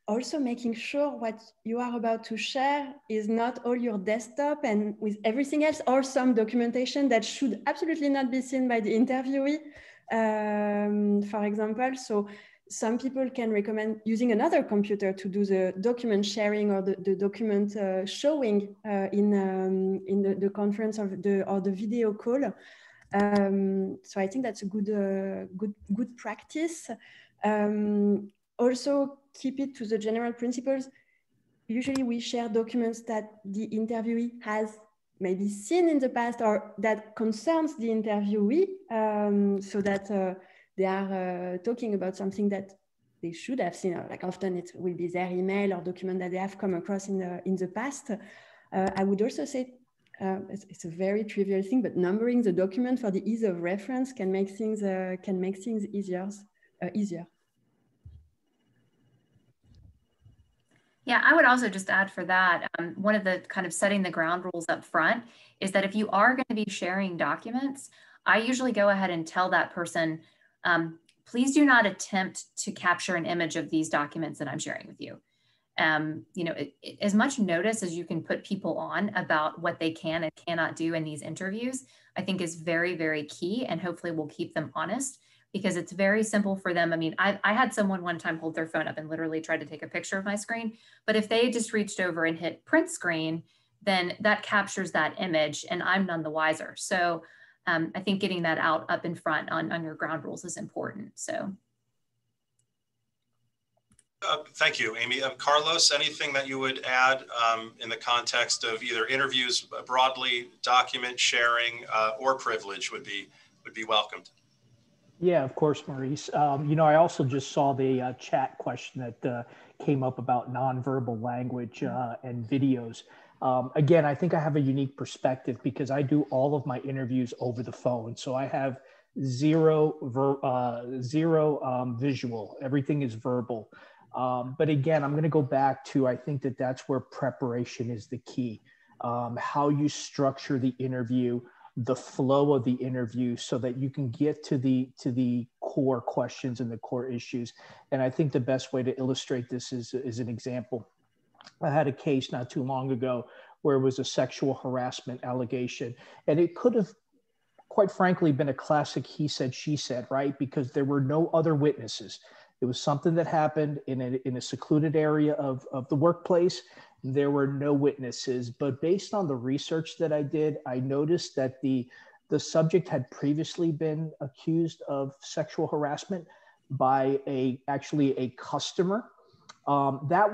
Also making sure what you are about to share is not all your desktop and with everything else, or some documentation that should absolutely not be seen by the interviewee, for example. So some people can recommend using another computer to do the document sharing or the document showing in the conference or the video call. So I think that's a good practice. Also keep it to the general principles. Usually we share documents that the interviewee has maybe seen in the past or that concerns the interviewee, so that they are talking about something that they should have seen. Like often it will be their email or document that they have come across in the past. I would also say, it's a very trivial thing, but numbering the document for the ease of reference can make things easier. Yeah, I would also just add for that, one of the kind of setting the ground rules up front is that if you are going to be sharing documents, I usually go ahead and tell that person, please do not attempt to capture an image of these documents that I'm sharing with you. You know, as much notice as you can put people on about what they can and cannot do in these interviews, I think is very, very key, and hopefully will keep them honest, because it's very simple for them. I mean, I had someone one time hold their phone up and literally tried to take a picture of my screen, but if they just reached over and hit print screen, then that captures that image and I'm none the wiser. So I think getting that out up in front on your ground rules is important. So. Thank you, Amy. Carlos, anything that you would add in the context of either interviews broadly, document sharing, or privilege would be welcomed? Yeah, of course, Maurice. You know, I also just saw the chat question that came up about nonverbal language and videos. Again, I think I have a unique perspective because I do all of my interviews over the phone. So I have zero visual. Everything is verbal. But again, I'm going to go back to, I think that that's where preparation is the key. How you structure the interview, the flow of the interview, so that you can get to the core questions and the core issues. And I think the best way to illustrate this is an example. I had a case not too long ago where it was a sexual harassment allegation, and it could have, quite frankly, been a classic he said, she said, right? Because there were no other witnesses. It was something that happened in a secluded area of the workplace. There were no witnesses, but based on the research that I did, I noticed that the subject had previously been accused of sexual harassment by actually a customer. That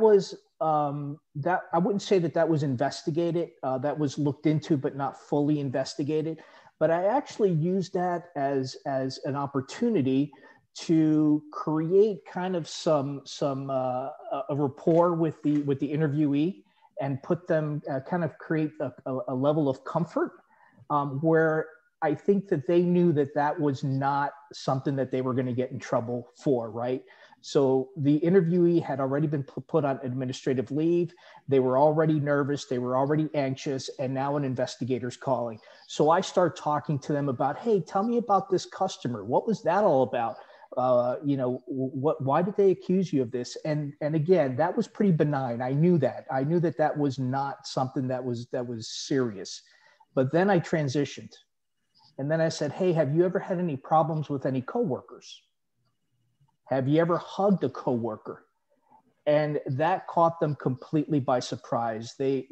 I wouldn't say that was investigated. That was looked into, but not fully investigated. But I actually used that as an opportunity to create kind of a rapport with the interviewee and put them kind of create a level of comfort where I think that they knew that was not something that they were going to get in trouble for, right? So the interviewee had already been put on administrative leave. They were already nervous. They were already anxious. And now an investigator's calling. So I start talking to them about, hey, tell me about this customer. What was that all about? You know, why did they accuse you of this? And again, that was pretty benign. I knew that was not something that was serious. But then I transitioned. And then I said, hey, have you ever had any problems with any coworkers? Have you ever hugged a coworker? And that caught them completely by surprise. They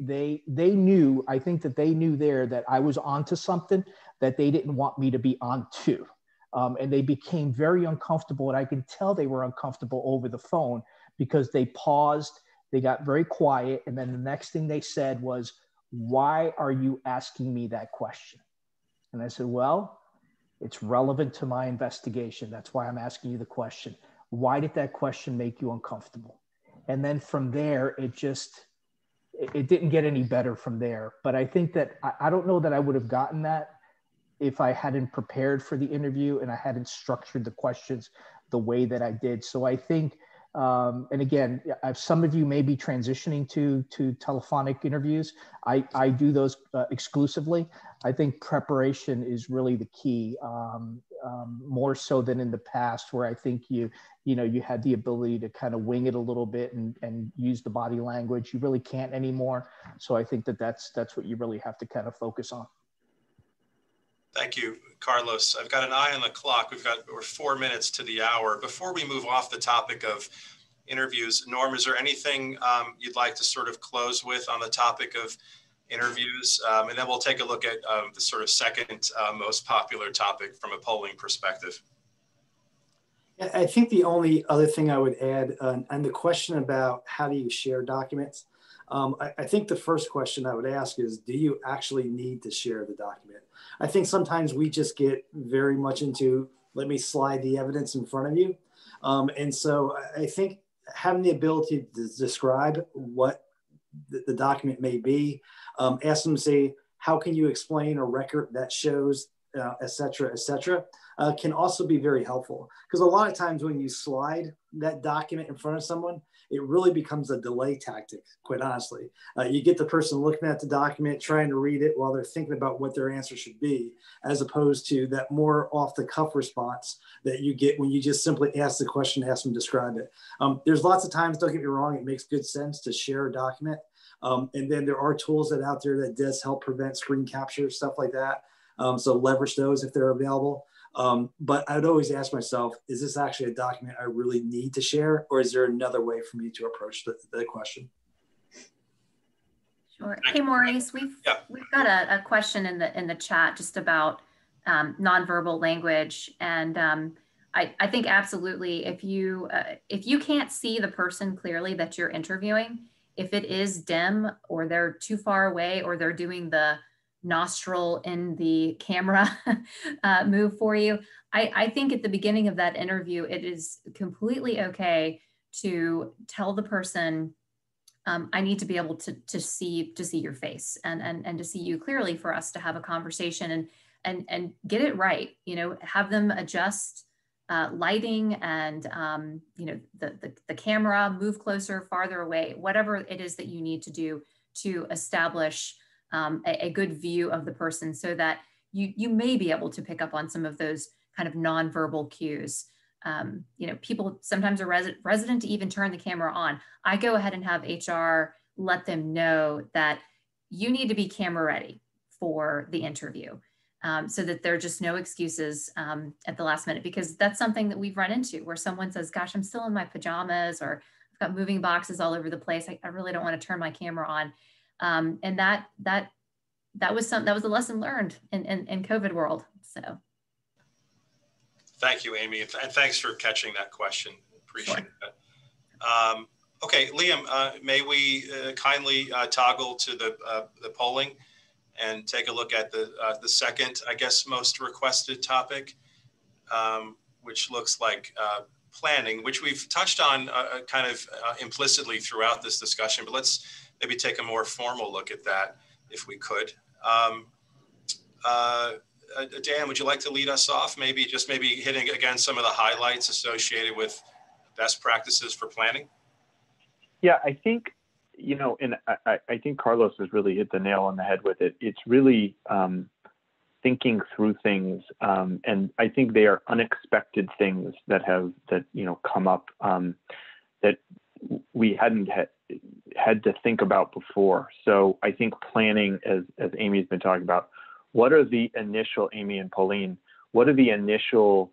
knew, I think that they knew there that I was onto something that they didn't want me to be onto. And they became very uncomfortable, and I can tell they were uncomfortable over the phone because they paused, they got very quiet, and then the next thing they said was, why are you asking me that question? And I said, well, it's relevant to my investigation. That's why I'm asking you the question. Why did that question make you uncomfortable? And then from there, it didn't get any better from there. But I think that, I don't know that I would have gotten that if I hadn't prepared for the interview and I hadn't structured the questions the way that I did. So I think And again, some of you may be transitioning to telephonic interviews. I do those exclusively. I think preparation is really the key, more so than in the past, where I think you had the ability to kind of wing it a little bit and use the body language. You really can't anymore. So I think that's what you really have to kind of focus on. Thank you, Carlos. I've got an eye on the clock. We're 4 minutes to the hour. Before we move off the topic of interviews, Norm, is there anything you'd like to sort of close with on the topic of interviews? And then we'll take a look at the sort of second most popular topic from a polling perspective. I think the only other thing I would add on the question about how do you share documents, I think the first question I would ask is, do you actually need to share the document? I think sometimes we just get very much into, let me slide the evidence in front of you. And so I think having the ability to describe what the document may be, ask them to say, how can you explain a record that shows, et cetera, can also be very helpful. Because a lot of times when you slide that document in front of someone, it really becomes a delay tactic, quite honestly. You get the person looking at the document, trying to read it while they're thinking about what their answer should be, as opposed to that more off the cuff response that you get when you just simply ask the question, ask them to describe it. There's lots of times, don't get me wrong, it makes good sense to share a document. And then there are tools that out there that does help prevent screen capture, stuff like that. So leverage those if they're available. But I'd always ask myself, is this actually a document I really need to share, or is there another way for me to approach the question? Sure. Hey, Maurice, we've got a question in the chat just about nonverbal language, and I think absolutely, if you can't see the person clearly that you're interviewing, if it is dim or they're too far away or they're doing the nostril in the camera move for you, I think at the beginning of that interview, it is completely okay to tell the person, I need to be able to see your face and to see you clearly for us to have a conversation and get it right. Have them adjust lighting and the camera, move closer, farther away, whatever it is that you need to do to establish a good view of the person, so that you may be able to pick up on some of those kind of nonverbal cues. People sometimes are resident to even turn the camera on. I go ahead and have HR let them know that you need to be camera ready for the interview, so that there are just no excuses at the last minute, because that's something that we've run into where someone says, gosh, I'm still in my pajamas, or I've got moving boxes all over the place. I really don't want to turn my camera on. And that was a lesson learned in COVID world. So. Thank you, Amy, and thanks for catching that question. Appreciate Sure. that. Okay, Liam, may we kindly toggle to the polling and take a look at the second, I guess, most requested topic, which looks like planning, which we've touched on kind of implicitly throughout this discussion, but let's maybe take a more formal look at that if we could. Dan, would you like to lead us off? Maybe hitting again some of the highlights associated with best practices for planning. Yeah, I think, and I think Carlos has really hit the nail on the head with it. It's really thinking through things, and I think they are unexpected things that come up that we hadn't had to think about before. So I think planning, as Amy's been talking about, what are the initial, Amy and Pauline, what are the initial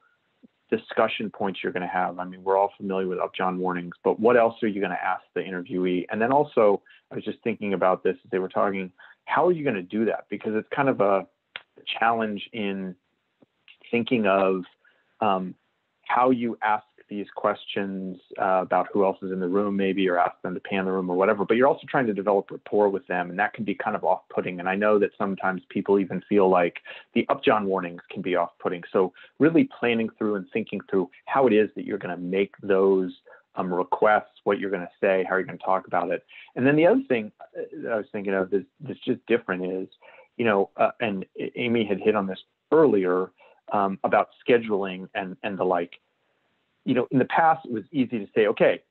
discussion points you're going to have? I mean, we're all familiar with Upjohn warnings, but what else are you going to ask the interviewee? And then also, I was just thinking about this as they were talking, how are you going to do that? Because it's kind of a challenge in thinking of how you ask these questions about who else is in the room, maybe, or ask them to pan the room or whatever, but you're also trying to develop rapport with them, and that can be kind of off-putting. And I know that sometimes people even feel like the Upjohn warnings can be off-putting. So really planning through and thinking through how it is that you're going to make those requests, what you're going to say, how you're going to talk about it. And then the other thing that I was thinking of that's just different is, and Amy had hit on this earlier about scheduling and the like. In the past, it was easy to say, okay,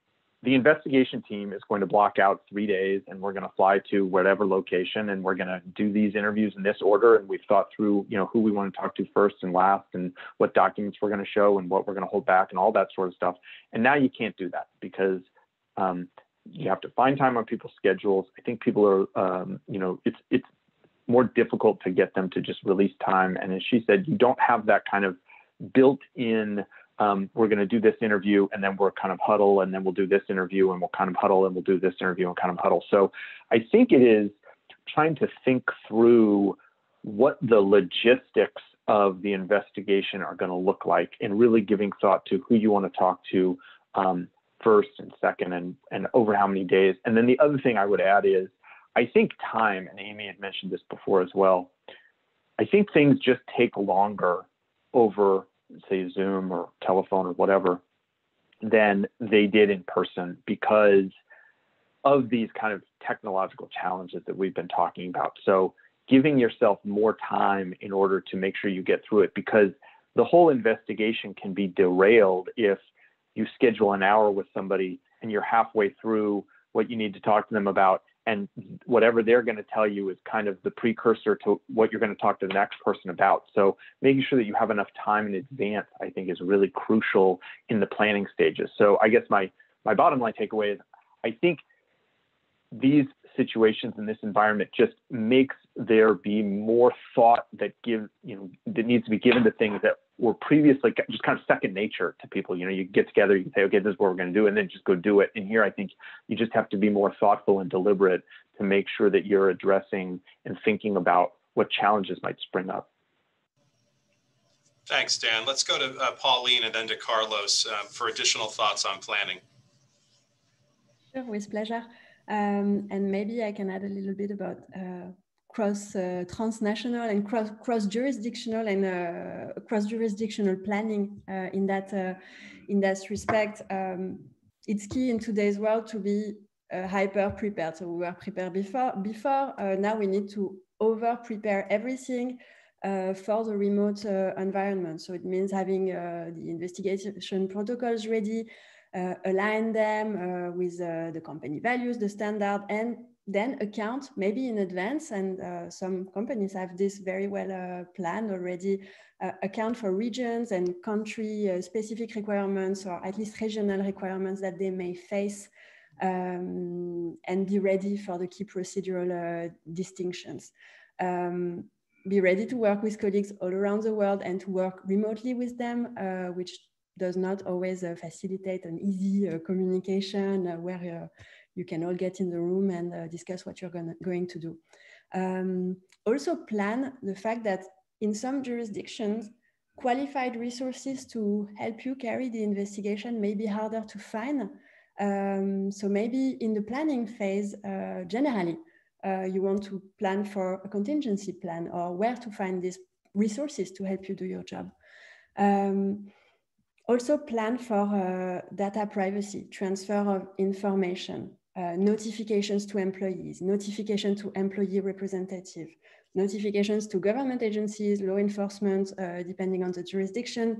the investigation team is going to block out 3 days, and we're going to fly to whatever location, and we're going to do these interviews in this order. And we've thought through, who we want to talk to first and last, and what documents we're going to show and what we're going to hold back and all that sort of stuff. And now you can't do that because you have to find time on people's schedules. I think people are, it's more difficult to get them to just release time. And as she said, you don't have that kind of built-in, we're going to do this interview and then we're kind of huddle, and then we'll do this interview and we'll kind of huddle, and we'll do this interview and kind of huddle. So I think it is trying to think through what the logistics of the investigation are going to look like, and really giving thought to who you want to talk to first and second, and over how many days. And then the other thing I would add is, I think time, and Amy had mentioned this before as well, I think things just take longer over, say, Zoom or telephone or whatever, than they did in person, because of these kind of technological challenges that we've been talking about. So giving yourself more time in order to make sure you get through it, because the whole investigation can be derailed if you schedule an hour with somebody and you're halfway through what you need to talk to them about, and whatever they're going to tell you is kind of the precursor to what you're going to talk to the next person about. So making sure that you have enough time in advance, I think, is really crucial in the planning stages. So I guess my bottom line takeaway is, I think these situations in this environment just makes there be more thought that that needs to be given to things that were previously just kind of second nature to people. You get together, you can say, okay, this is what we're going to do, and then just go do it. And here, I think you just have to be more thoughtful and deliberate to make sure that you're addressing and thinking about what challenges might spring up. Thanks, Dan. Let's go to Pauline and then to Carlos for additional thoughts on planning. Sure, with pleasure. And maybe I can add a little bit about transnational and cross-jurisdictional and cross-jurisdictional planning in that respect. It's key in today's world to be hyper prepared. So we were prepared before. Now we need to over prepare everything for the remote environment. So it means having the investigation protocols ready, align them with the company values, the standard, and then account maybe in advance. And some companies have this very well planned already, account for regions and country specific requirements, or at least regional requirements that they may face, and be ready for the key procedural distinctions. Be ready to work with colleagues all around the world and to work remotely with them, which does not always facilitate an easy communication where you can all get in the room and discuss what you're going to do. Also plan the fact that in some jurisdictions, qualified resources to help you carry the investigation may be harder to find. So maybe in the planning phase, generally, you want to plan for a contingency plan or where to find these resources to help you do your job. Also plan for data privacy, transfer of information, notifications to employees, notification to employee representative, notifications to government agencies, law enforcement, depending on the jurisdiction,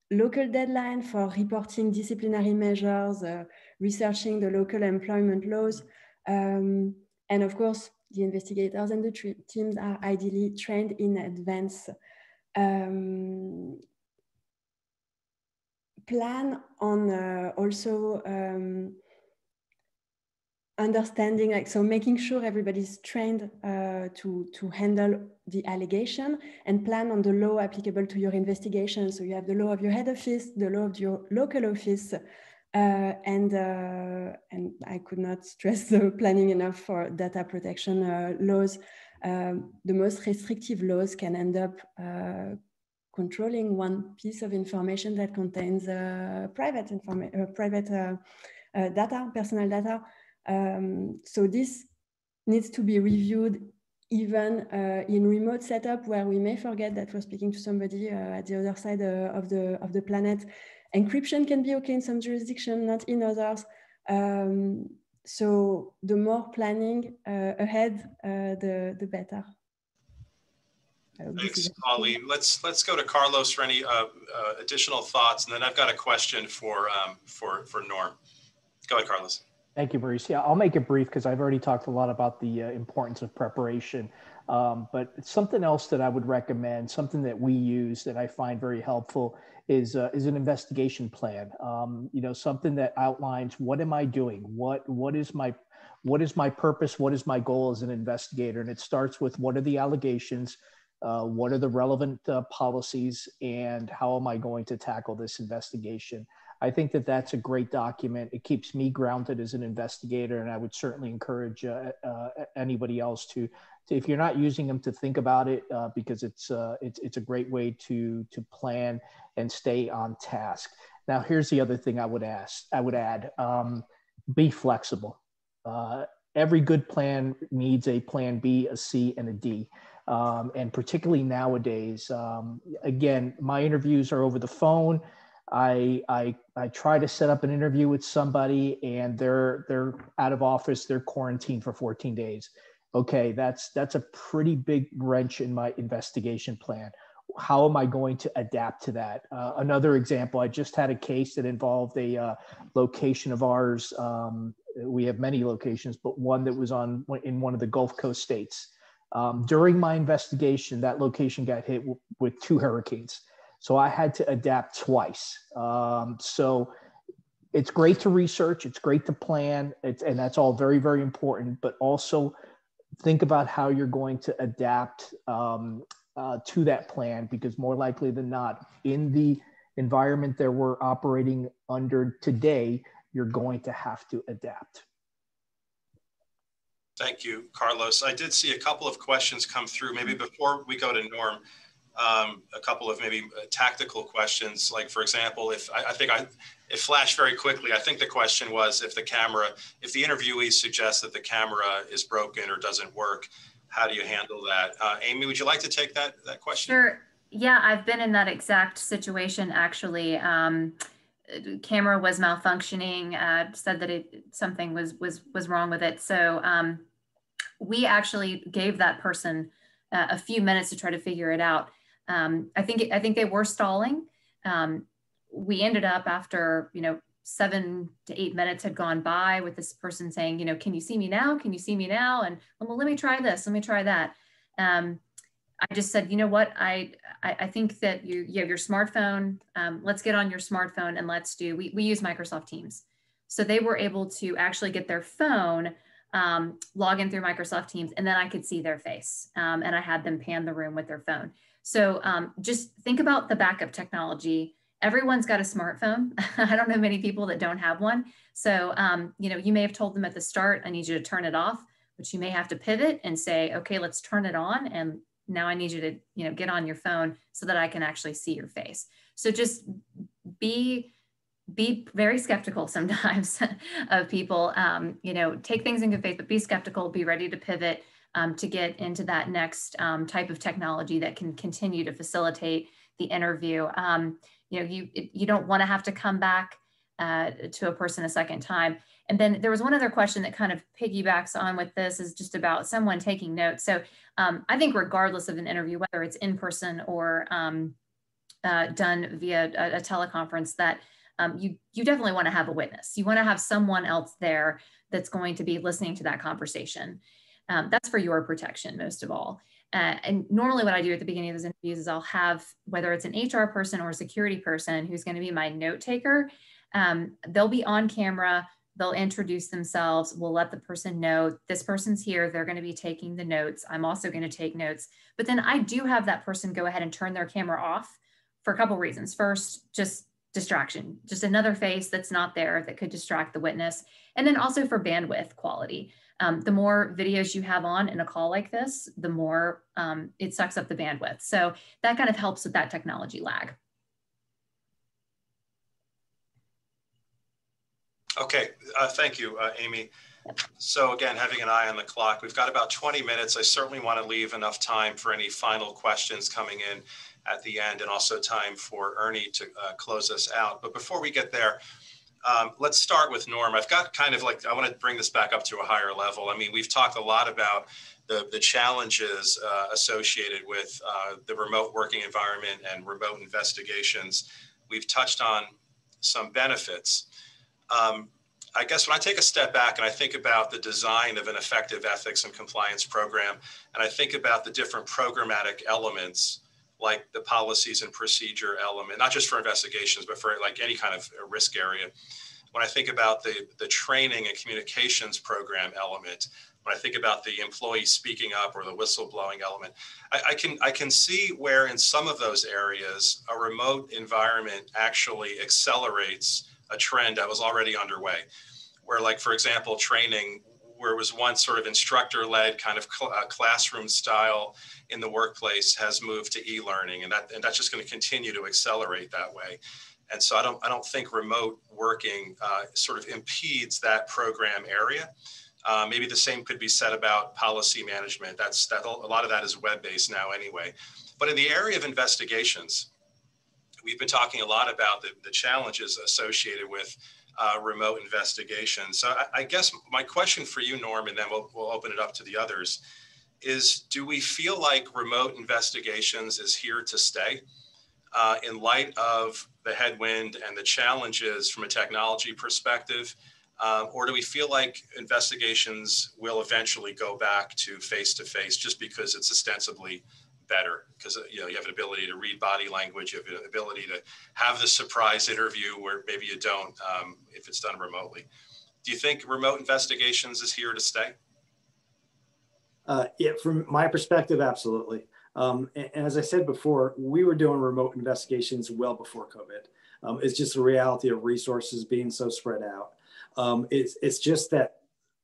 local deadline for reporting disciplinary measures, researching the local employment laws, and of course, the investigators and the teams are ideally trained in advance. Plan on also understanding, so making sure everybody's trained to handle the allegation, and plan on the law applicable to your investigation. So you have the law of your head office, the law of your local office, and I could not stress the planning enough for data protection laws. The most restrictive laws can end up controlling one piece of information that contains private data, personal data. So this needs to be reviewed even in remote setup where we may forget that we're speaking to somebody at the other side of the planet. Encryption can be okay in some jurisdictions, not in others. So the more planning ahead, the better. Thanks, Pauline. Let's go to Carlos for any additional thoughts, and then I've got a question for Norm. Go ahead, Carlos. Thank you, Maurice. Yeah, I'll make it brief because I've already talked a lot about the importance of preparation. But something else that I would recommend, something that we use that I find very helpful is an investigation plan. You know, something that outlines what am I doing? What is my purpose? What is my goal as an investigator? And it starts with what are the allegations? What are the relevant policies? And how am I going to tackle this investigation? I think that that's a great document. It keeps me grounded as an investigator, and I would certainly encourage anybody else to, if you're not using them, to think about it because it's a great way to plan and stay on task. Now, here's the other thing I would add: be flexible. Every good plan needs a plan B, a C, and a D. And particularly nowadays, again, my interviews are over the phone. I try to set up an interview with somebody and they're out of office, they're quarantined for 14 days. Okay, that's a pretty big wrench in my investigation plan. How am I going to adapt to that? Another example, I just had a case that involved a location of ours. We have many locations, but one that was in one of the Gulf Coast states. During my investigation, that location got hit with 2 hurricanes. So I had to adapt twice. So it's great to research, it's great to plan, and that's all very, very important, but also think about how you're going to adapt to that plan, because more likely than not, in the environment that we're operating under today, you're going to have to adapt. Thank you, Carlos. I did see a couple of questions come through. Maybe before we go to Norm, a couple of maybe tactical questions. Like, for example, if it flashed very quickly. I think the question was if the interviewee suggests that the camera is broken or doesn't work, how do you handle that? Amy, would you like to take that question? Sure. Yeah, I've been in that exact situation actually. Camera was malfunctioning. Said that something was wrong with it. So we actually gave that person a few minutes to try to figure it out. I think they were stalling. We ended up after 7 to 8 minutes had gone by with this person saying, can you see me now? Can you see me now? And well, let me try this. Let me try that. I just said, you know what? I think that you have your smartphone. Let's get on your smartphone and we use Microsoft Teams. So they were able to actually get their phone, log in through Microsoft Teams, and then I could see their face. And I had them pan the room with their phone. So just think about the backup technology. Everyone's got a smartphone. I don't know many people that don't have one. So, you may have told them at the start, I need you to turn it off, but you may have to pivot and say, okay, let's turn it on. And now I need you to, get on your phone so that I can actually see your face. So just be very skeptical sometimes of people, take things in good faith, but be skeptical, be ready to pivot to get into that next type of technology that can continue to facilitate the interview. You don't want to have to come back to a person a second time. And then there was one other question that kind of piggybacks on with this, is just about someone taking notes. So I think regardless of an interview, whether it's in person or done via a teleconference, that you definitely want to have a witness. You want to have someone else there that's going to be listening to that conversation. That's for your protection, most of all. And normally what I do at the beginning of those interviews is I'll have, whether it's an HR person or a security person who's going to be my note taker, they'll be on camera, they'll introduce themselves, we'll let the person know this person's here, they're going to be taking the notes, I'm also going to take notes. But then I do have that person go ahead and turn their camera off for a couple reasons. First, just distraction, just another face that's not there that could distract the witness. And then also for bandwidth quality. The more videos you have on in a call like this, the more it sucks up the bandwidth. So that kind of helps with that technology lag. Okay, thank you, Amy. So again, having an eye on the clock, we've got about 20 minutes. I certainly want to leave enough time for any final questions coming in at the end, and also time for Ernie to close us out. But before we get there, let's start with Norm. I've got kind of I want to bring this back up to a higher level. I mean, we've talked a lot about the challenges associated with the remote working environment and remote investigations. We've touched on some benefits. I guess when I take a step back and I think about the design of an effective ethics and compliance program, and I think about the different programmatic elements, like the policies and procedure element, not just for investigations, but for like any kind of risk area. When I think about the training and communications program element, when I think about the employee speaking up or the whistleblowing element, I can see where in some of those areas, a remote environment actually accelerates a trend that was already underway. Where, like, for example, training, where it was once sort of instructor-led kind of classroom style in the workplace, has moved to e-learning, and that's just going to continue to accelerate that way. And so I don't think remote working sort of impedes that program area. Maybe the same could be said about policy management. A lot of that is web-based now anyway. But in the area of investigations, we've been talking a lot about the challenges associated with remote investigation. So I guess my question for you, Norm, and then we'll open it up to the others, is do we feel like remote investigations is here to stay in light of the headwind and the challenges from a technology perspective? Or do we feel like investigations will eventually go back to face-to-face just because it's ostensibly better, because you have an ability to read body language, you have an ability to have the surprise interview where maybe you don't if it's done remotely. Do you think remote investigations is here to stay? Yeah, from my perspective, absolutely. And as I said before, we were doing remote investigations well before COVID. It's just the reality of resources being so spread out. It's just that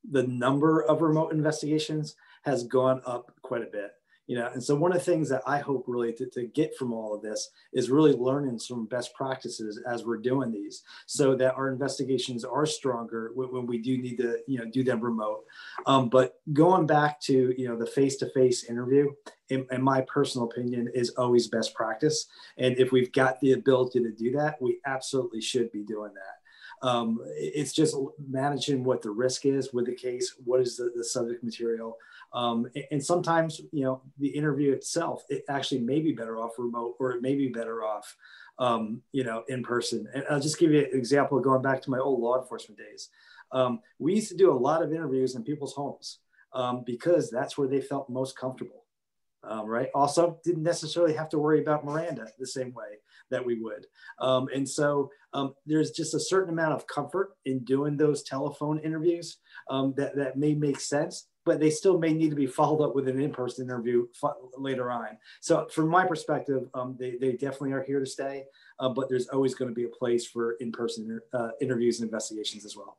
the number of remote investigations has gone up quite a bit. And so one of the things that I hope really to get from all of this is really learning some best practices as we're doing these, so that our investigations are stronger when we do need to, do them remote. But going back to, the face-to-face interview, in my personal opinion, is always best practice. And if we've got the ability to do that, we absolutely should be doing that. It's just managing what the risk is with the case, what is the subject material. And sometimes, the interview itself, it actually may be better off remote, or it may be better off, in person. And I'll just give you an example going back to my old law enforcement days. We used to do a lot of interviews in people's homes because that's where they felt most comfortable. Right. Also, didn't necessarily have to worry about Miranda the same way that we would. And so there's just a certain amount of comfort in doing those telephone interviews that may make sense, but they still may need to be followed up with an in-person interview later on. So from my perspective, they definitely are here to stay, but there's always going to be a place for in-person interviews and investigations as well.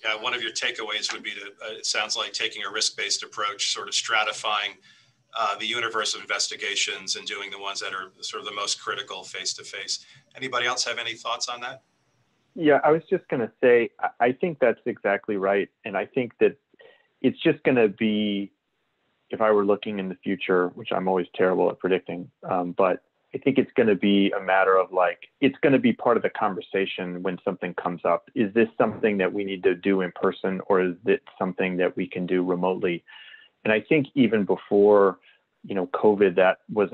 Yeah, one of your takeaways would be it sounds like taking a risk-based approach, sort of stratifying the universe of investigations and doing the ones that are sort of the most critical face-to-face. Anybody else have any thoughts on that? Yeah, I was just going to say, I think that's exactly right. And I think that it's just going to be, if I were looking in the future, which I'm always terrible at predicting, but I think it's going to be a matter of it's going to be part of the conversation when something comes up. Is this something that we need to do in person, or is it something that we can do remotely? And I think even before, COVID, that was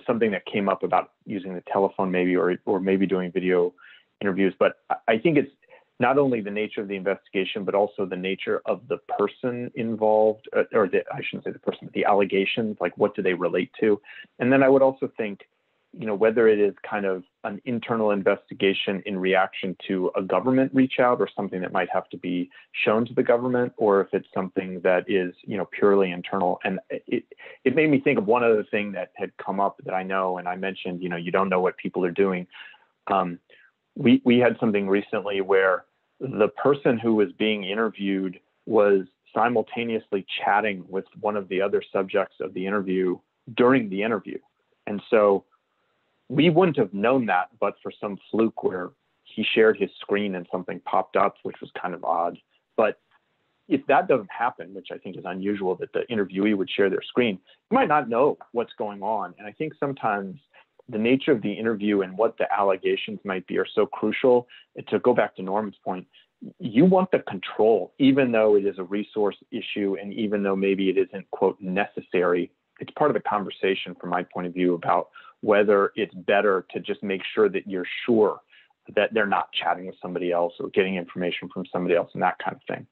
something that came up about using the telephone maybe, or maybe doing video interviews. But I think it's not only the nature of the investigation, but also the nature of the person involved, I shouldn't say the person, but the allegations, like what do they relate to? And then I would also think, whether it is kind of an internal investigation in reaction to a government reach out, or something that might have to be shown to the government, or if it's something that is, purely internal. And it made me think of one other thing that had come up that I know, and I mentioned, you don't know what people are doing. We had something recently where the person who was being interviewed was simultaneously chatting with one of the other subjects of the interview during the interview. And so we wouldn't have known that, but for some fluke where he shared his screen and something popped up, which was kind of odd. But if that doesn't happen, which I think is unusual, that the interviewee would share their screen, you might not know what's going on. And I think sometimes the nature of the interview and what the allegations might be are so crucial. And to go back to Norman's point, you want the control, even though it is a resource issue, and even though maybe it isn't, quote, necessary. It's part of the conversation from my point of view about whether it's better to just make sure that you're sure that they're not chatting with somebody else or getting information from somebody else and that kind of thing.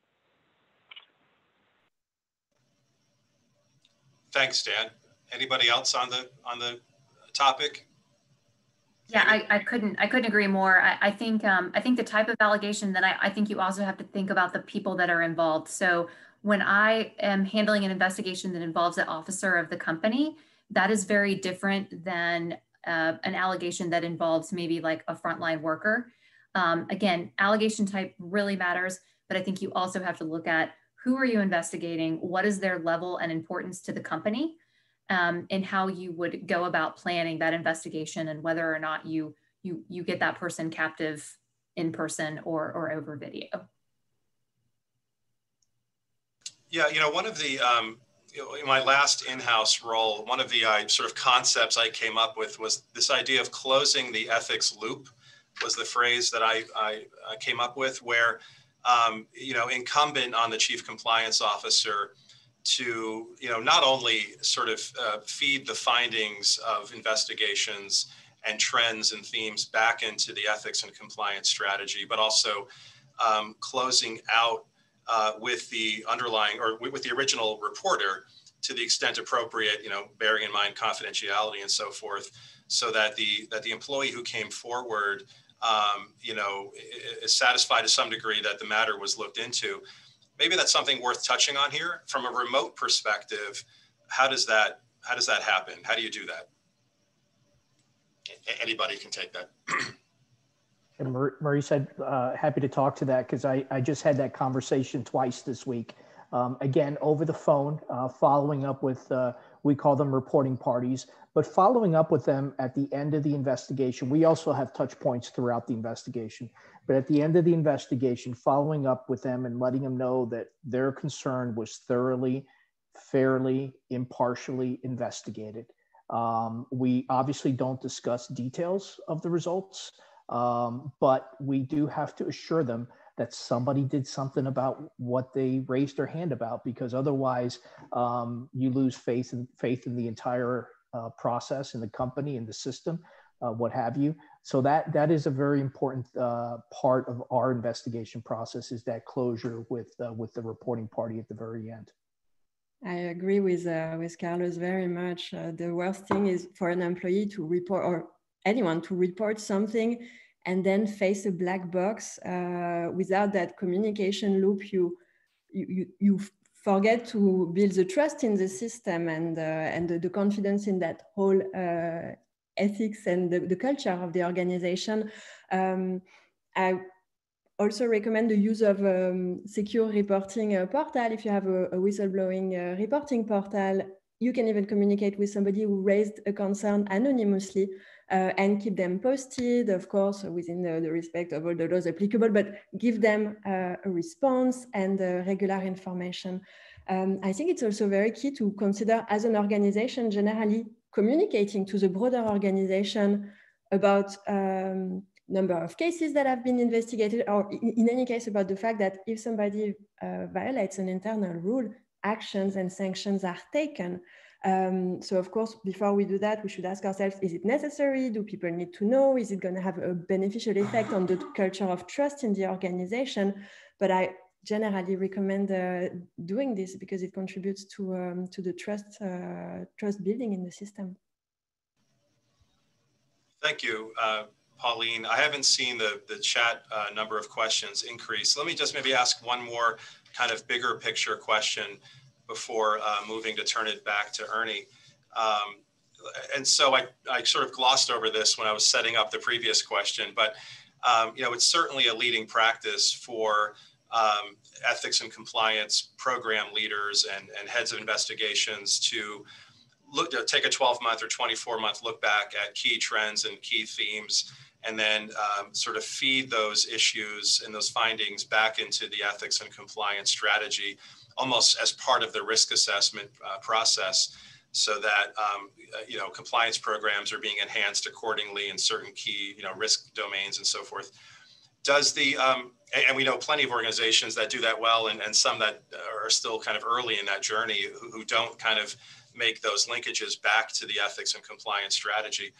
Thanks, Dan. Anybody else on the topic? Yeah, I couldn't agree more. I think the type of allegation that I think you also have to think about the people that are involved. So when I am handling an investigation that involves the officer of the company, that is very different than an allegation that involves maybe like a frontline worker. Again, allegation type really matters, but I think you also have to look at who are you investigating, what is their level and importance to the company, and how you would go about planning that investigation and whether or not you get that person captive in person or over video. Yeah, you know, one of the, in my last in-house role, one of the sort of concepts I came up with was this idea of closing the ethics loop, was the phrase that I came up with, where, you know, incumbent on the chief compliance officer to, you know, not only sort of feed the findings of investigations and trends and themes back into the ethics and compliance strategy, but also closing out with the underlying or with the original reporter to the extent appropriate, you know, bearing in mind confidentiality and so forth, so that the employee who came forward, you know, is satisfied to some degree that the matter was looked into. Maybe that's something worth touching on here. From a remote perspective, how does that happen? How do you do that? Anybody can take that. And Marie said, happy to talk to that because I just had that conversation twice this week. Again, over the phone, following up with, we call them reporting parties, but following up with them at the end of the investigation. We also have touch points throughout the investigation, but at the end of the investigation, following up with them and letting them know that their concern was thoroughly, fairly, impartially investigated. We obviously don't discuss details of the results, but we do have to assure them that somebody did something about what they raised their hand about, because otherwise you lose faith in the entire process, in the company, in the system, what have you. So that is a very important part of our investigation process, is that closure with the reporting party at the very end. I agree with Carlos very much. The worst thing is for an employee to report, or anyone to report something and then face a black box without that communication loop. You forget to build the trust in the system and the confidence in that whole ethics and the culture of the organization. I also recommend the use of secure reporting portal. If you have a whistleblowing reporting portal, you can even communicate with somebody who raised a concern anonymously and keep them posted, of course, within the respect of all the laws applicable, but give them a response and regular information. I think it's also very key to consider, as an organization, generally communicating to the broader organization about number of cases that have been investigated, or in any case about the fact that if somebody violates an internal rule, actions and sanctions are taken. So of course, before we do that, we should ask ourselves, is it necessary? Do people need to know? Is it going to have a beneficial effect on the culture of trust in the organization? But I generally recommend doing this because it contributes to the trust building in the system. Thank you, Pauline. I haven't seen the chat number of questions increase. Let me just maybe ask one more kind of bigger picture question before moving to turn it back to Ernie. And so I sort of glossed over this when I was setting up the previous question, but you know, it's certainly a leading practice for ethics and compliance program leaders and heads of investigations to take a 12-month or 24-month look back at key trends and key themes, and then sort of feed those issues and those findings back into the ethics and compliance strategy, almost as part of the risk assessment process, so that you know, compliance programs are being enhanced accordingly in certain key, you know, risk domains and so forth. Does the and we know plenty of organizations that do that well, and some that are still kind of early in that journey who don't kind of make those linkages back to the ethics and compliance strategy.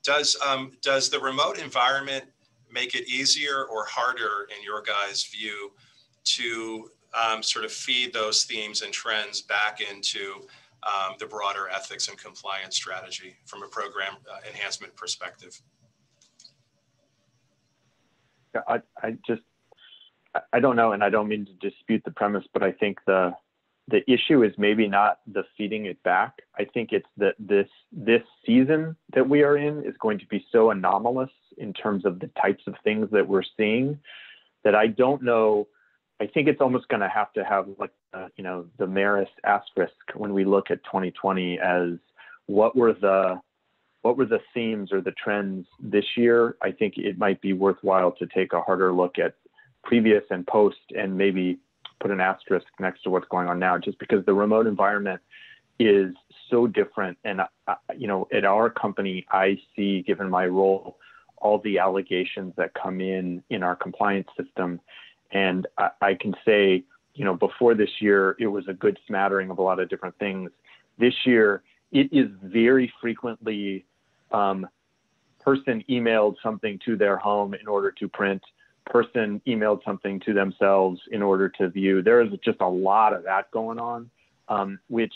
Does the remote environment make it easier or harder, in your guys' view, to sort of feed those themes and trends back into the broader ethics and compliance strategy from a program enhancement perspective? I don't know, and I don't mean to dispute the premise, but I think the issue is maybe not the feeding it back. I think it's that this season that we are in is going to be so anomalous in terms of the types of things that we're seeing that I don't know. I think it's almost going to have like, the Marist asterisk when we look at 2020 as what were the themes or the trends this year. I think it might be worthwhile to take a harder look at previous and post and maybe put an asterisk next to what's going on now, just because the remote environment is so different. And, at our company, I see, given my role, all the allegations that come in our compliance system. And I can say, before this year, it was a good smattering of a lot of different things. This year, it is very frequently person emailed something to their home in order to print, person emailed something to themselves in order to view. There is just a lot of that going on, which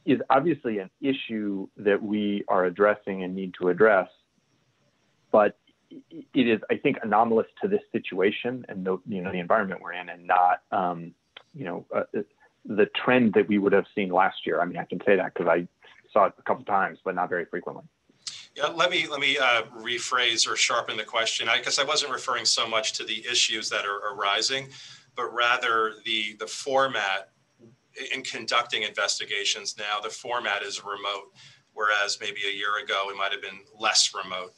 is obviously an issue that we are addressing and need to address. But it is, I think, anomalous to this situation and the environment we're in, and not the trend that we would have seen last year. I mean, I can say that because I saw it a couple of times, but not very frequently. Yeah, let me rephrase or sharpen the question. I guess I wasn't referring so much to the issues that are arising, but rather the format in conducting investigations now. The format is remote, whereas maybe a year ago it might have been less remote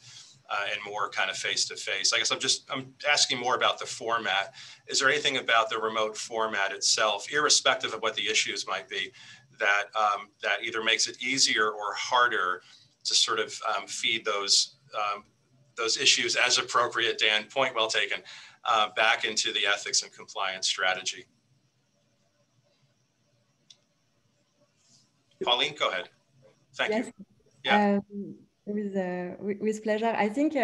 and more kind of face-to-face. I guess I'm asking more about the format. Is there anything about the remote format itself, irrespective of what the issues might be, that either makes it easier or harder to sort of feed those issues as appropriate, Dan, point well taken, back into the ethics and compliance strategy? Pauline, go ahead. Thank you. Yeah. With pleasure. I think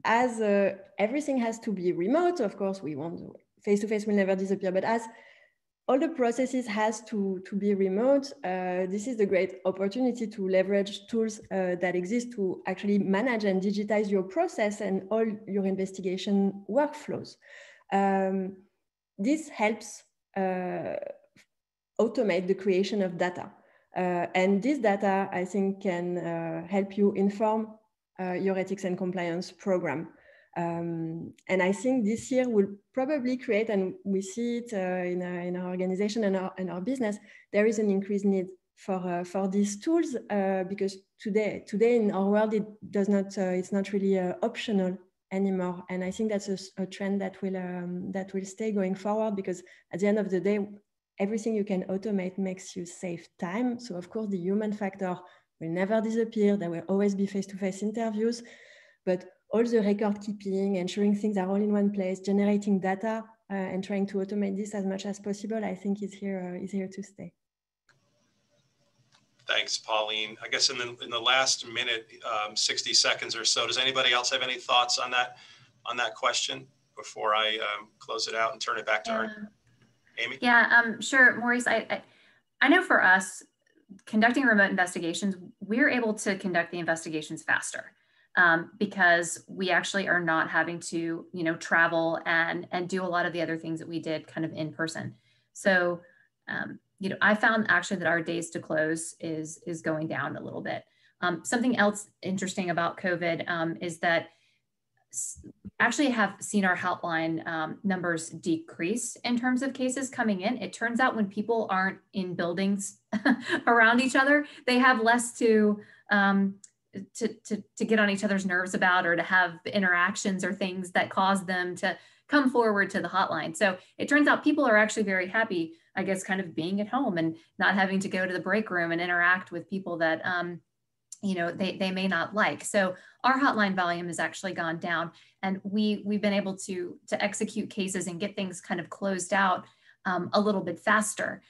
as everything has to be remote, of course, we want face-to-face will never disappear, but as all the processes has to be remote, this is a great opportunity to leverage tools that exist to actually manage and digitize your process and all your investigation workflows. This helps automate the creation of data. And this data, I think, can help you inform your ethics and compliance program. And I think this year will probably create, and we see it in our organization and our business, there is an increased need for these tools because today in our world, it's not really optional anymore. And I think that's a trend that will stay going forward, because at the end of the day, everything you can automate makes you save time. So of course, the human factor will never disappear. There will always be face-to-face interviews, but all the record keeping, ensuring things are all in one place, generating data, and trying to automate this as much as possible, I think is here to stay. Thanks, Pauline. I guess in the last minute, 60 seconds or so, does anybody else have any thoughts on that question before I close it out and turn it back to her? Amy? Yeah, sure, Maurice. I know for us, conducting remote investigations, we're able to conduct the investigations faster because we actually are not having to, travel and do a lot of the other things that we did kind of in person. So, I found actually that our days to close is going down a little bit. Something else interesting about COVID is that actually have seen our hotline numbers decrease in terms of cases coming in. It turns out when people aren't in buildings around each other, they have less to get on each other's nerves about, or to have interactions or things that cause them to come forward to the hotline. So it turns out people are actually very happy, I guess, kind of being at home and not having to go to the break room and interact with people that they may not like. So our hotline volume has actually gone down, and we've been able to execute cases and get things kind of closed out a little bit faster.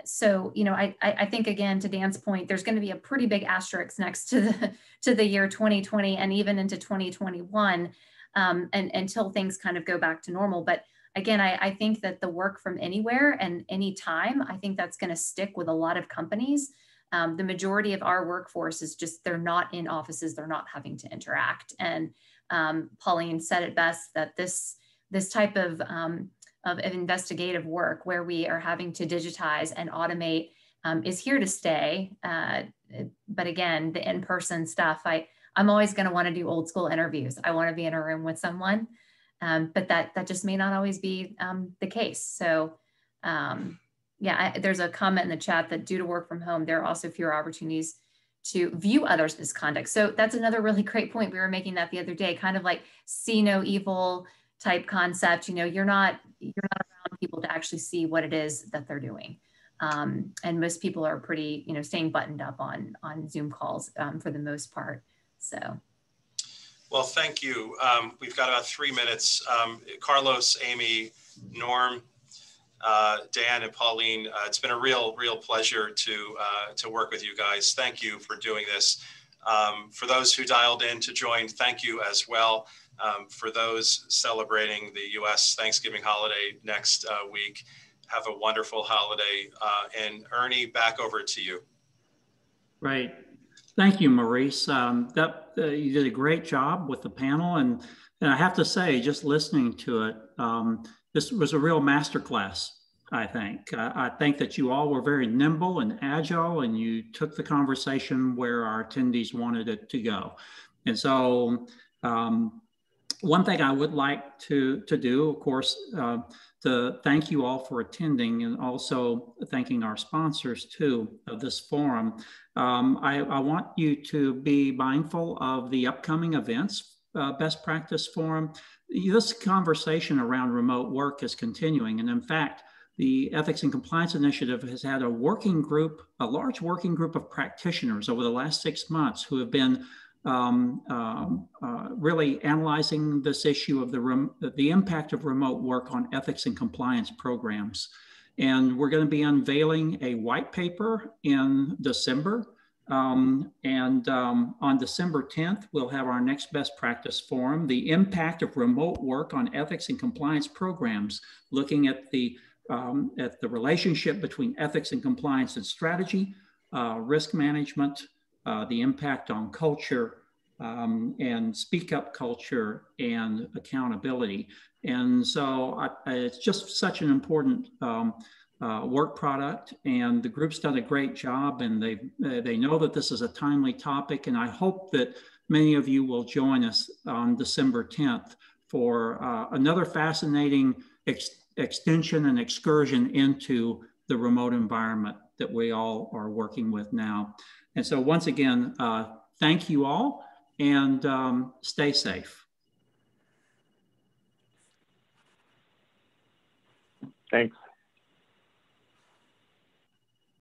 So I think, again, to Dan's point, there's going to be a pretty big asterisk next to the year 2020 and even into 2021. and until things kind of go back to normal. But again, I think that the work from anywhere and anytime, I think that's going to stick with a lot of companies. The majority of our workforce is just, they're not in offices, they're not having to interact. And Pauline said it best, that this type of investigative work where we are having to digitize and automate is here to stay. But again, the in-person stuff, I'm always going to want to do old school interviews. I want to be in a room with someone, but that just may not always be the case. So yeah, there's a comment in the chat that due to work from home, there are also fewer opportunities to view others' misconduct. So that's another really great point. We were making that the other day, kind of like see no evil type concept. You know, you're not around people to actually see what it is that they're doing. And most people are pretty, you know, staying buttoned up on Zoom calls for the most part. So. Well, thank you. We've got about 3 minutes. Carlos, Amy, Norm, Dan, and Pauline, it's been a real pleasure to work with you guys. Thank you for doing this. For those who dialed in to join, thank you as well. For those celebrating the U.S. Thanksgiving holiday next week, have a wonderful holiday. And Ernie, back over to you. Right. Thank you, Maurice. You did a great job with the panel. And I have to say, just listening to it, this was a real masterclass, I think. I think that you all were very nimble and agile, and you took the conversation where our attendees wanted it to go. And so one thing I would like to do, of course, to thank you all for attending, and also thanking our sponsors too of this forum. I want you to be mindful of the upcoming events, Best Practice Forum. This conversation around remote work is continuing. And in fact, the Ethics and Compliance Initiative has had a working group, a large working group of practitioners over the last 6 months who have been really analyzing this issue of the impact of remote work on ethics and compliance programs. And we're going to be unveiling a white paper in December. On December 10th, we'll have our next best practice forum, the impact of remote work on ethics and compliance programs, looking at the relationship between ethics and compliance and strategy, risk management, the impact on culture, and speak up culture and accountability. And so it's just such an important work product, and the group's done a great job, and they know that this is a timely topic. And I hope that many of you will join us on December 10th for another fascinating extension and excursion into the remote environment that we all are working with now. And so once again, thank you all, and stay safe. Thanks.